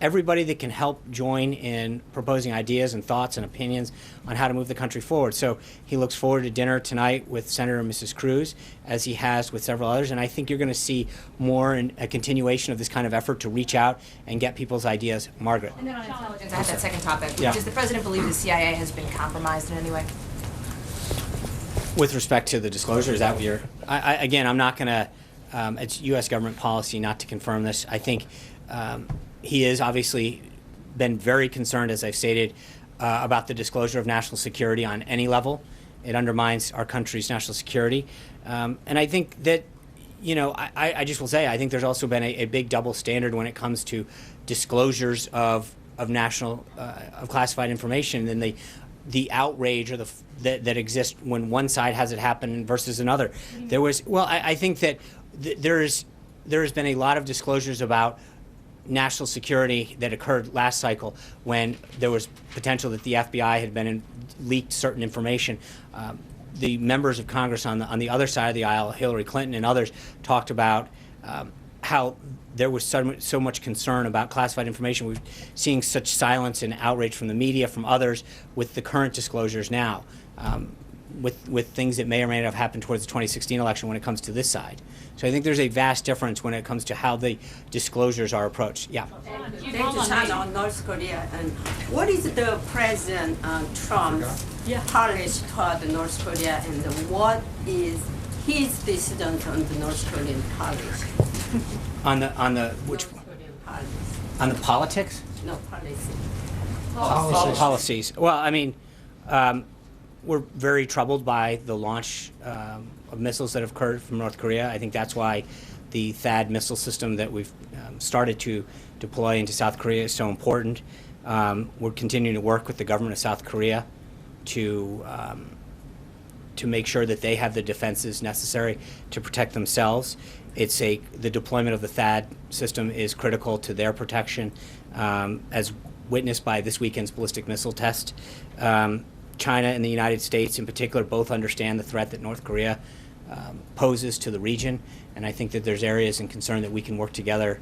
everybody that can help join in proposing ideas and thoughts and opinions on how to move the country forward. So he looks forward to dinner tonight with Senator and Mrs. Cruz, as he has with several others, and I think you're going to see more in a continuation of this kind of effort to reach out and get people's ideas. Margaret. And then on intelligence, I had that second topic. Yeah. Does the president believe the CIA has been compromised in any way? With respect to the disclosure, is that what you're... Again, I'm not going to... it's U.S. government policy not to confirm this. I think he has obviously been very concerned, as I've stated, about the disclosure of national security on any level. It undermines our country's national security. And I think that, you know, I just will say, I think there's also been a big double standard when it comes to disclosures of national, of classified information, and the outrage or that exists when one side has it happen versus another. There was, well, I think that there has been a lot of disclosures about national security that occurred last cycle when there was potential that the FBI had been leaked certain information. The members of Congress on the other side of the aisle, Hillary Clinton and others, talked about how there was so much concern about classified information. We're seeing such silence and outrage from the media, from others, with the current disclosures now. with things that may or may not have happened towards the 2016 election when it comes to this side. So I think there's a vast difference when it comes to how the disclosures are approached. Yeah. Thank you, China on North Korea. And what is the President Trump's policy toward North Korea, and what is his decision on the North Korean policy? On the which on the politics? No policy. Policies. Well, I mean, we're very troubled by the launch of missiles that have occurred from North Korea. I think that's why the THAAD missile system that we've started to deploy into South Korea is so important. We're continuing to work with the government of South Korea to make sure that they have the defenses necessary to protect themselves. The deployment of the THAAD system is critical to their protection, as witnessed by this weekend's ballistic missile test. China and the United States in particular both understand the threat that North Korea poses to the region, and I think that there's areas in concern that we can work together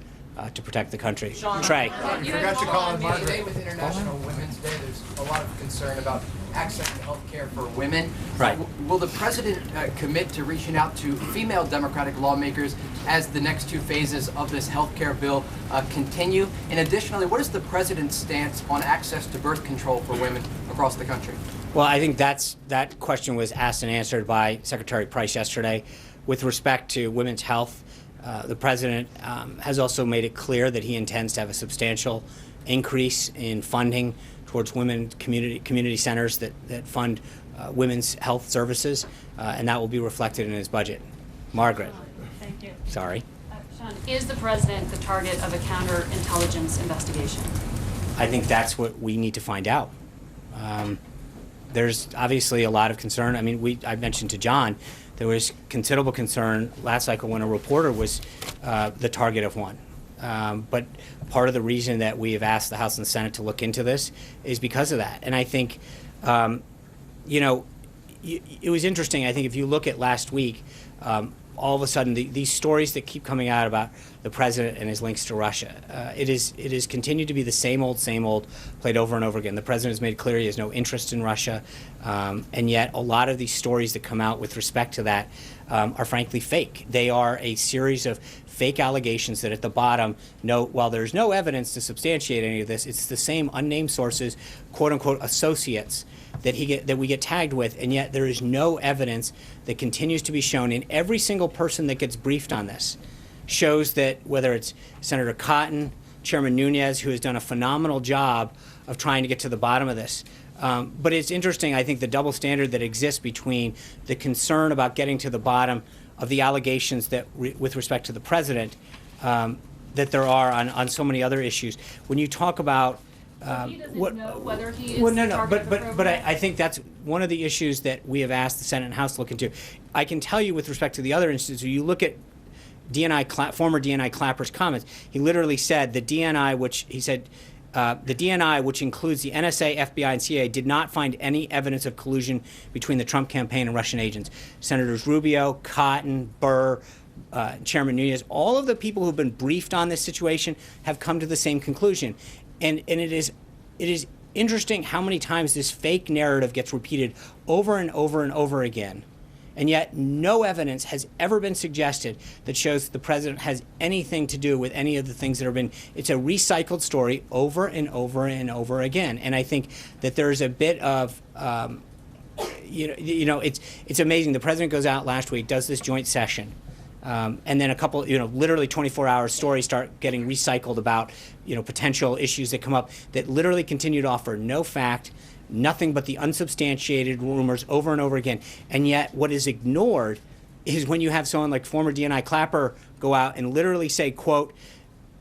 to protect the country. Trey. You forgot to call on Margaret. Today with International Women's Day, there's a lot of concern about access to health care for women. Right. Will the president commit to reaching out to female Democratic lawmakers as the next two phases of this health care bill continue? And additionally, what is the president's stance on access to birth control for women across the country? Well, I think that question was asked and answered by Secretary Price yesterday. With respect to women's health, the president has also made it clear that he intends to have a substantial increase in funding towards women community centers that fund women's health services, and that will be reflected in his budget. Margaret. Thank you. Sorry. Sean, is the president the target of a counterintelligence investigation? I think that's what we need to find out. There's obviously a lot of concern. I mean, I mentioned to John, there was considerable concern last cycle when a reporter was the target of one. But part of the reason that we have asked the House and the Senate to look into this is because of that. And I think, it was interesting. I think if you look at last week, all of a sudden these stories that keep coming out about the president and his links to Russia, it is continued to be the same old, played over and over again. The president has made clear he has no interest in Russia, and yet a lot of these stories that come out with respect to that are frankly fake. They are a series of fake allegations that at the bottom, while there's no evidence to substantiate any of this, it's the same unnamed sources, quote unquote associates, that we get tagged with, and yet there is no evidence that continues to be shown. And every single person that gets briefed on this shows that, whether it's Senator Cotton, Chairman Nunes, who has done a phenomenal job of trying to get to the bottom of this. But it's interesting, I think, the double standard that exists between the concern about getting to the bottom of the allegations that, with respect to the president, that there are on so many other issues. When you talk about he doesn't know whether he is well, no, the target of the but program? I think that's one of the issues that we have asked the Senate and House to look into. I can tell you with respect to the other instances, you look at former DNI Clapper's comments. He literally said the DNI, which includes the NSA, FBI, and CIA, did not find any evidence of collusion between the Trump campaign and Russian agents. Senators Rubio, Cotton, Burr, Chairman Nunes, all of the people who've been briefed on this situation have come to the same conclusion. And it is interesting how many times this fake narrative gets repeated over and over and over again. And yet no evidence has ever been suggested that shows that the president has anything to do with any of the things that have been. It's a recycled story over and over and over again. And I think that there's a bit of, it's amazing. The president goes out last week, does this joint session. And then a couple, literally 24-hour stories start getting recycled about, potential issues that come up that literally continue to offer no fact, nothing but the unsubstantiated rumors over and over again. And yet what is ignored is when you have someone like former DNI Clapper go out and literally say, quote,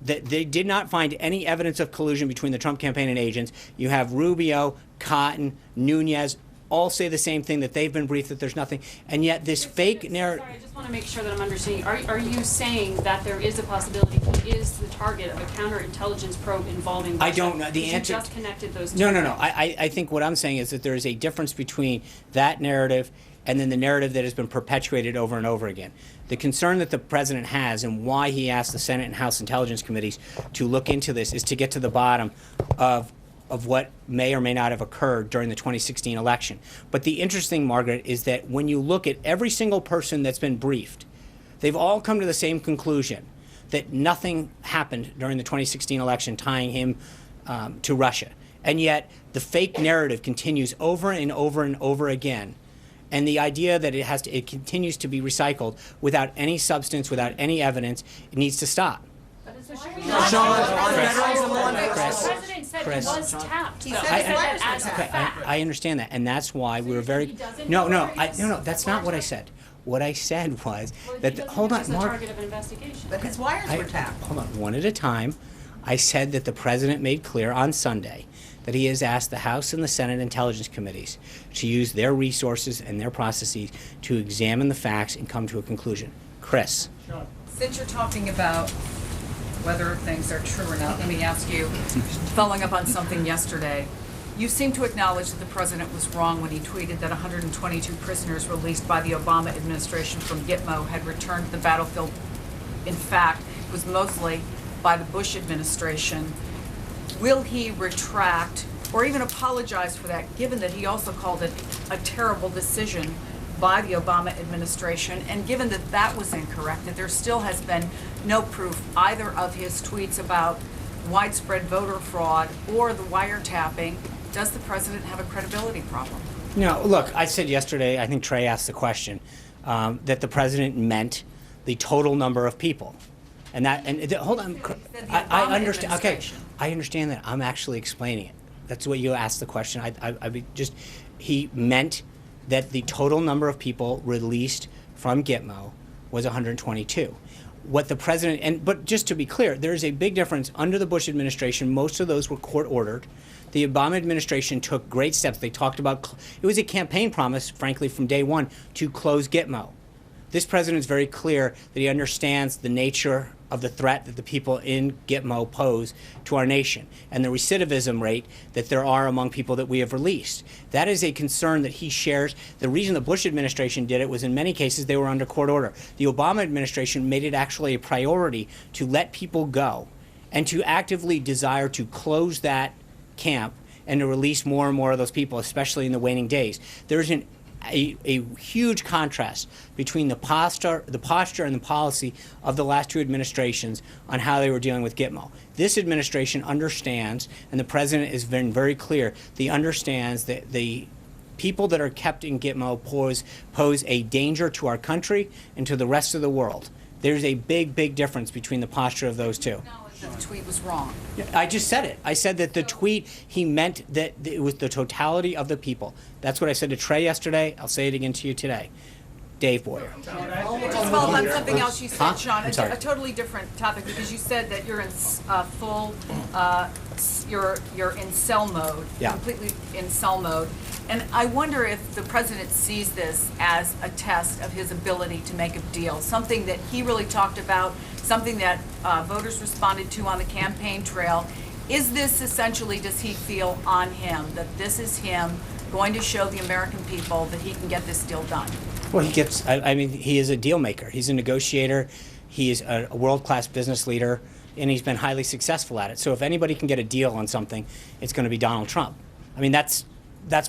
that they did not find any evidence of collusion between the Trump campaign and agents. You have Rubio, Cotton, Nunes, all say the same thing, that they've been briefed, that there's nothing. And yet this fake narrative... Sorry, I just want to make sure that I'm understanding. Are you saying that there is a possibility he is the target of a counterintelligence probe involving Russia? I don't know. The answer... You just connected those two. No. I think what I'm saying is that there is a difference between that narrative and then the narrative that has been perpetuated over and over again. The concern that the president has and why he asked the Senate and House Intelligence Committees to look into this is to get to the bottom of of what may or may not have occurred during the 2016 election. But the interesting, Margaret, is that when you look at every single person that's been briefed, they've all come to the same conclusion, that nothing happened during the 2016 election tying him to Russia. And yet the fake narrative continues over and over and over again. And the idea that it continues to be recycled without any substance, without any evidence, it needs to stop. The president said he was tapped. He said that as a fact. I understand that, and that's why we were very. No, that's not what I said. What I said was that. Hold on, the Mark. target of an investigation. But his wires were tapped. Hold on, one at a time. I said that the president made clear on Sunday that he has asked the House and the Senate Intelligence Committees to use their resources and their processes to examine the facts and come to a conclusion. Chris. Since you're talking about whether things are true or not, let me ask you, following up on something yesterday, you seem to acknowledge that the president was wrong when he tweeted that 122 prisoners released by the Obama administration from Gitmo had returned to the battlefield. In fact, it was mostly by the Bush administration. Will he retract or even apologize for that, given that he also called it a terrible decision by the Obama administration, and given that that was incorrect, that there still has been no proof either of his tweets about widespread voter fraud or the wiretapping, does the president have a credibility problem? No, look, I said yesterday, I think Trey asked the question, that the president meant the total number of people. And that, hold on, I understand, okay, I understand that, I'm actually explaining it. That's what you asked the question. He meant that the total number of people released from Gitmo was 122. What the president, but just to be clear, there's a big difference. Under the Bush administration, most of those were court ordered. The Obama administration took great steps. They talked about, it was a campaign promise, frankly, from day one, to close Gitmo. This president is very clear that he understands the nature of the threat that the people in Gitmo pose to our nation and the recidivism rate that there are among people that we have released. That is a concern that he shares. The reason the Bush administration did it was in many cases they were under court order. The Obama administration made it actually a priority to let people go and to actively desire to close that camp and to release more and more of those people, especially in the waning days. There's a huge contrast between the posture and the policy of the last two administrations on how they were dealing with Gitmo. This administration understands, and the president has been very clear, he understands that the people that are kept in Gitmo pose a danger to our country and to the rest of the world. There's a big, big difference between the posture of those two. The tweet was wrong. I just said it. I said that the tweet, he meant that it was the totality of the people. That's what I said to Trey yesterday. I'll say it again to you today. Dave Boyer. Just follow up on something else you said, Sean. I'm sorry. A totally different topic, because you said that you're in you're in cell mode, Yeah. completely in cell mode. And I wonder if the president sees this as a test of his ability to make a deal, something that he really talked about, something that voters responded to on the campaign trail. Is this essentially, does he feel on him that this is him going to show the American people that he can get this deal done? Well, he is a deal maker. He's a negotiator. He is a world-class business leader, and he's been highly successful at it. So if anybody can get a deal on something, it's going to be Donald Trump. I mean, that's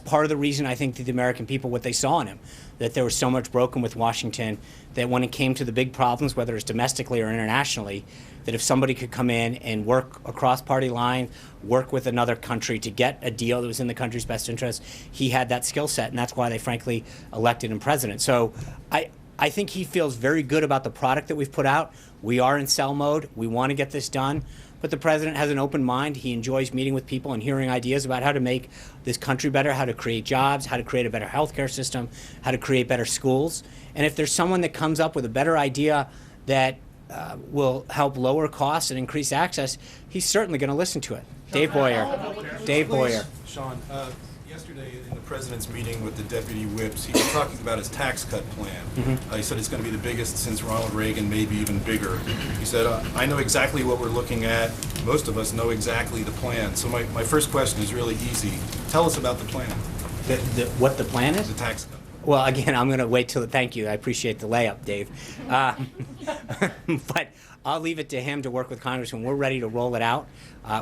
part of the reason I think that the American people, what they saw in him, that there was so much broken with Washington, that when it came to the big problems, whether it's domestically or internationally, that if somebody could come in and work across party lines, work with another country to get a deal that was in the country's best interest, he had that skill set, and that's why they frankly elected him president. So I think he feels very good about the product that we've put out. We are in cell mode. We want to get this done. But the president has an open mind. He enjoys meeting with people and hearing ideas about how to make this country better, how to create jobs, how to create a better healthcare system, how to create better schools. And if there's someone that comes up with a better idea that will help lower costs and increase access, he's certainly going to listen to it. Dave Boyer. Dave Boyer. Sean, yesterday in the president's meeting with the deputy whips, he was talking about his tax cut plan. He said it's going to be the biggest since Ronald Reagan, maybe even bigger. He said, I know exactly what we're looking at. Most of us know exactly the plan. So my first question is really easy. Tell us about the plan. What the plan is? The tax cut. Well, again, I'm going to wait till, thank you. I appreciate the layup, Dave. But I'll leave it to him to work with Congress. When we're ready to roll it out,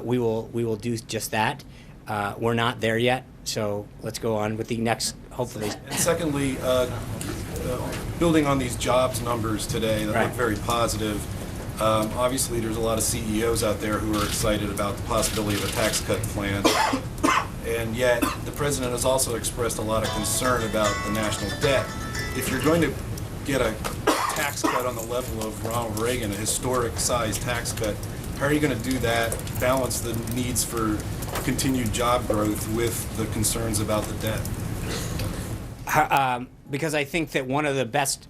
we will do just that. We're not there yet, so let's go on with the next, hopefully. And secondly, building on these jobs numbers today that look very positive, obviously there's a lot of CEOs out there who are excited about the possibility of a tax cut plan. And yet, the president has also expressed a lot of concern about the national debt. If you're going to get a tax cut on the level of Ronald Reagan, a historic size tax cut, how are you going to do that, balance the needs for continued job growth with the concerns about the debt? Because I think that one of the best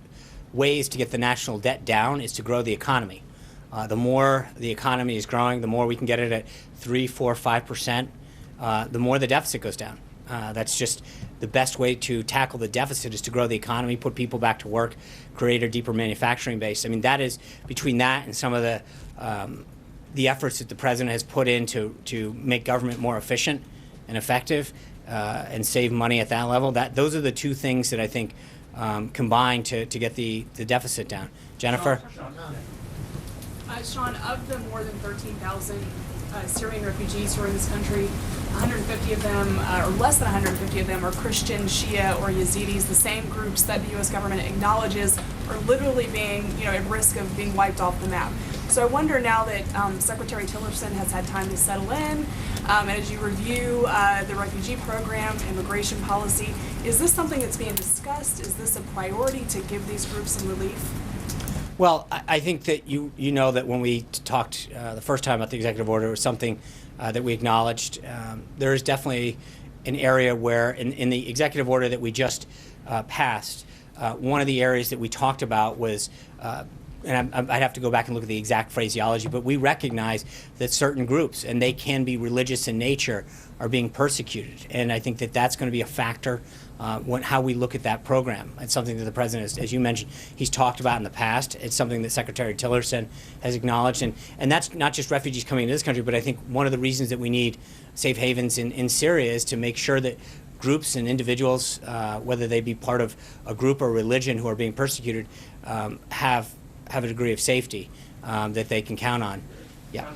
ways to get the national debt down is to grow the economy. The more the economy is growing, the more we can get it at 3, 4, 5%, the more the deficit goes down. That's just the best way to tackle the deficit, is to grow the economy, put people back to work, create a deeper manufacturing base. I mean, that is, between that and some of the efforts that the president has put in to make government more efficient and effective and save money at that level, those are the two things that I think combine to get the deficit down. Jennifer? Sean, of the more than 13,000 Syrian refugees who are in this country, 150 of them, or less than 150 of them, are Christian, Shia, or Yazidis, the same groups that the U.S. government acknowledges are literally being, at risk of being wiped off the map. So I wonder, now that Secretary Tillerson has had time to settle in, and as you review the refugee program, immigration policy, is this something that's being discussed? Is this a priority to give these groups some relief? Well, I think that you know that when we talked the first time about the executive order, it was something that we acknowledged. There is definitely an area where, in the executive order that we just passed, one of the areas that we talked about was, and I'd have to go back and look at the exact phraseology, but we recognize that certain groups, and they can be religious in nature, are being persecuted. And I think that that's going to be a factor how we look at that program. It's something that the president, as you mentioned, he's talked about in the past. It's something that Secretary Tillerson has acknowledged. And that's not just refugees coming into this country, but I think one of the reasons that we need safe havens in Syria is to make sure that groups and individuals, whether they be part of a group or religion who are being persecuted, have a degree of safety that they can count on. Yeah.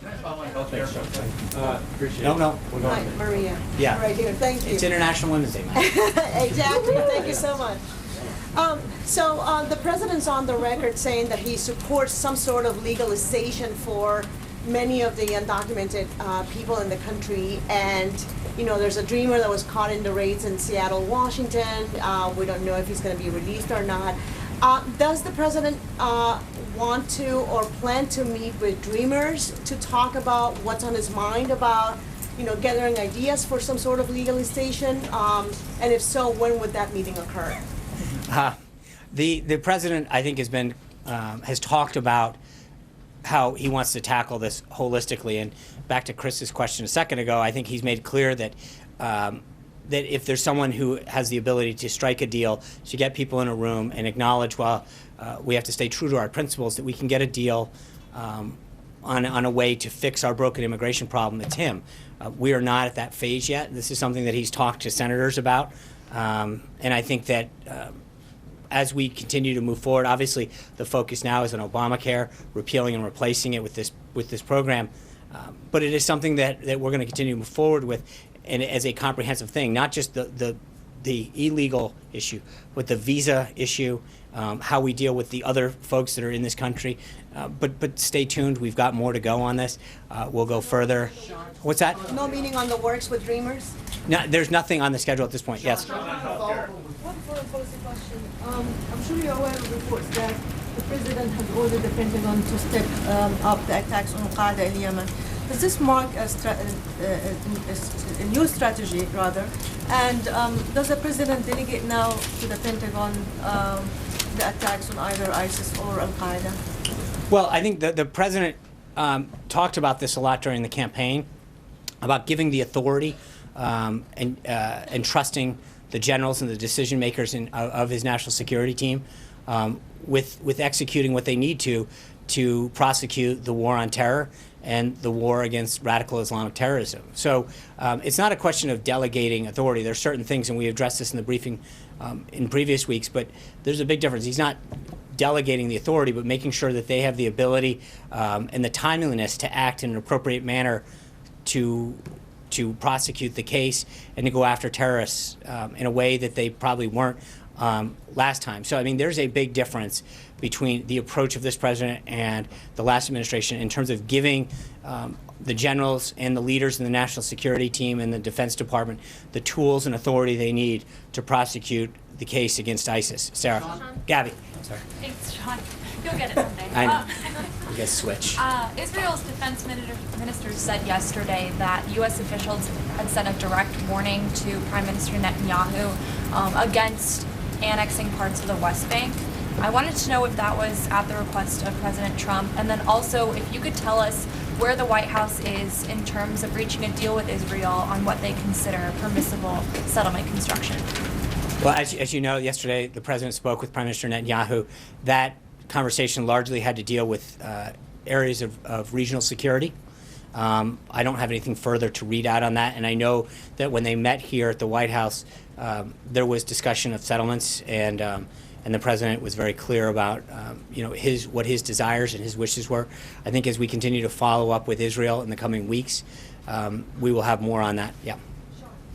No, we're going. Hi, Maria. Yeah. Right here. Thank you. It's International Women's Day, man. Exactly. Thank you so much. So the president's on the record saying that he supports some sort of legalization for many of the undocumented people in the country. And, there's a dreamer that was caught in the raids in Seattle, Washington. We don't know if he's going to be released or not. Does the president want to or plan to meet with dreamers to talk about what's on his mind about, gathering ideas for some sort of legalization? And if so, when would that meeting occur? The president, I think, has talked about how he wants to tackle this holistically. And back to Chris's question a second ago, I think he's made clear that that if there's someone who has the ability to strike a deal, to get people in a room and acknowledge, we have to stay true to our principles, that we can get a deal on a way to fix our broken immigration problem, it's him. We are not at that phase yet. This is something that he's talked to senators about. And I think that as we continue to move forward, obviously the focus now is on Obamacare, repealing and replacing it with this program. But it is something that we're going to continue to move forward with, and as a comprehensive thing, not just the illegal issue, but the visa issue, how we deal with the other folks that are in this country. But stay tuned. We've got more to go on this. We'll go further. What's that? No meeting on the works with dreamers? No, there's nothing on the schedule at this point. Yes. One foreign policy question. I'm sure you're aware of reports that the president has ordered the Pentagon to step up the attacks on Al-Qaeda in Yemen. Does this mark a new strategy, rather? And does the president delegate now to the Pentagon the attacks on either ISIS or Al-Qaeda? Well, I think the president talked about this a lot during the campaign, about giving the authority and trusting the generals and the decision makers of his national security team with executing what they need to prosecute the war on terror and the war against radical Islamic terrorism. So it's not a question of delegating authority. There are certain things, and we addressed this in the briefing in previous weeks, but there's a big difference. He's not delegating the authority, but making sure that they have the ability and the timeliness to act in an appropriate manner to to prosecute the case and to go after terrorists in a way that they probably weren't last time. So, I mean, there's a big difference between the approach of this president and the last administration in terms of giving the generals and the leaders in the national security team and the Defense Department the tools and authority they need to prosecute the case against ISIS. Sarah. Sean? Gabby. Sorry. Thanks, Sean. You'll get it someday. I know. You guys switch. Israel's defense minister said yesterday that U.S. officials had sent a direct warning to Prime Minister Netanyahu against annexing parts of the West Bank. I wanted to know if that was at the request of President Trump, and then also if you could tell us where the White House is in terms of reaching a deal with Israel on what they consider permissible settlement construction. Well, as you know, yesterday the president spoke with Prime Minister Netanyahu. That conversation largely had to deal with areas of regional security. I don't have anything further to read out on that, and I know that when they met here at the White House, there was discussion of settlements, and the president was very clear about what his desires and his wishes were. I think as we continue to follow up with Israel in the coming weeks, we will have more on that. Yeah.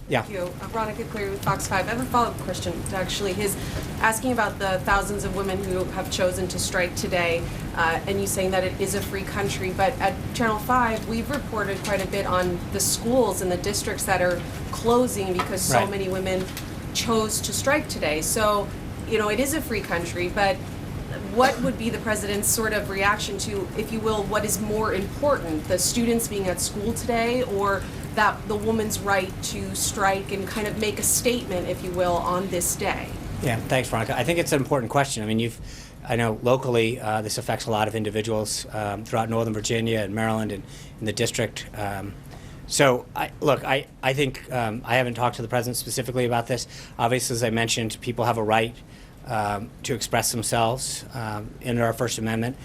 Yeah. Thank you. Veronica Cleary with Fox 5. I have a follow-up question, actually. He's asking about the thousands of women who have chosen to strike today, and you saying that it is a free country. But at Channel 5, we've reported quite a bit on the schools and the districts that are closing because so Right. many women chose to strike today. So, it is a free country, but what would be the president's sort of reaction to, if you will, what is more important, the students being at school today, or that the woman's right to strike and kind of make a statement, if you will, on this day? Yeah, thanks, Veronica. I think it's an important question. I mean, I know locally this affects a lot of individuals throughout Northern Virginia and Maryland and in the district. So, I think I haven't talked to the president specifically about this. Obviously, as I mentioned, people have a right to express themselves under our First Amendment,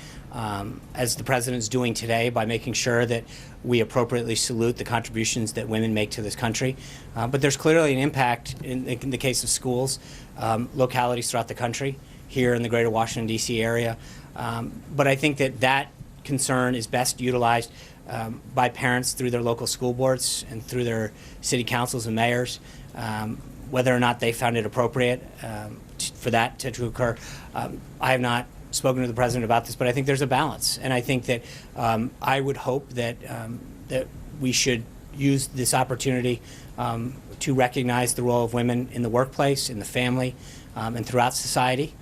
as the president's doing today by making sure that we appropriately salute the contributions that women make to this country. But there's clearly an impact in the case of schools, localities throughout the country, here in the greater Washington, D.C. area. But I think that concern is best utilized by parents through their local school boards and through their city councils and mayors, whether or not they found it appropriate for that to occur. I have not spoken to the president about this, but I think there's a balance, and I think that I would hope that that we should use this opportunity to recognize the role of women in the workplace, in the family, and throughout society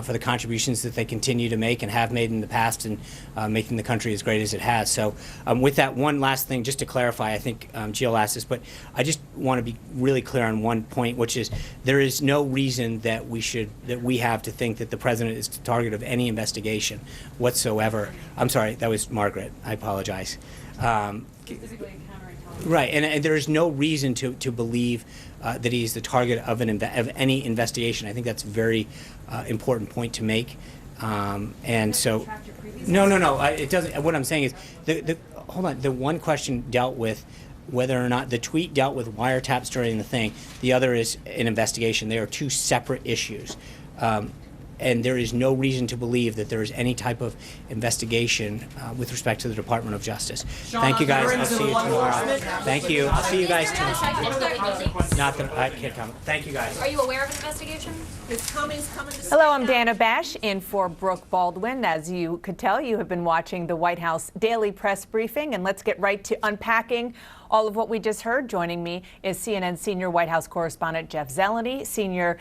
for the contributions that they continue to make and have made in the past in making the country as great as it has. So with that, one last thing, just to clarify, I think Jill asked this, but I just want to be really clear on one point, which is there is no reason that we have to think that the president is the target of any investigation whatsoever. I'm sorry, that was Margaret. I apologize. Right, and there is no reason to believe that he's the target of any investigation. I think that's a very important point to make. And so, no, it doesn't. What I'm saying is, hold on. The one question dealt with whether or not the tweet dealt with wiretaps during the thing. The other is an investigation. They are two separate issues. And there is no reason to believe that there is any type of investigation with respect to the Department of Justice. Thank you, guys. I'll see you tomorrow. Thank you. I'll see you guys tomorrow. Not that I can't comment. Thank you, guys. Are you aware of an investigation? Is Cummings coming to Hello, I'm Dana Bash in for Brooke Baldwin. As you could tell, you have been watching the White House Daily Press Briefing, and let's get right to unpacking all of what we just heard. Joining me is CNN senior White House correspondent Jeff Zeleny, senior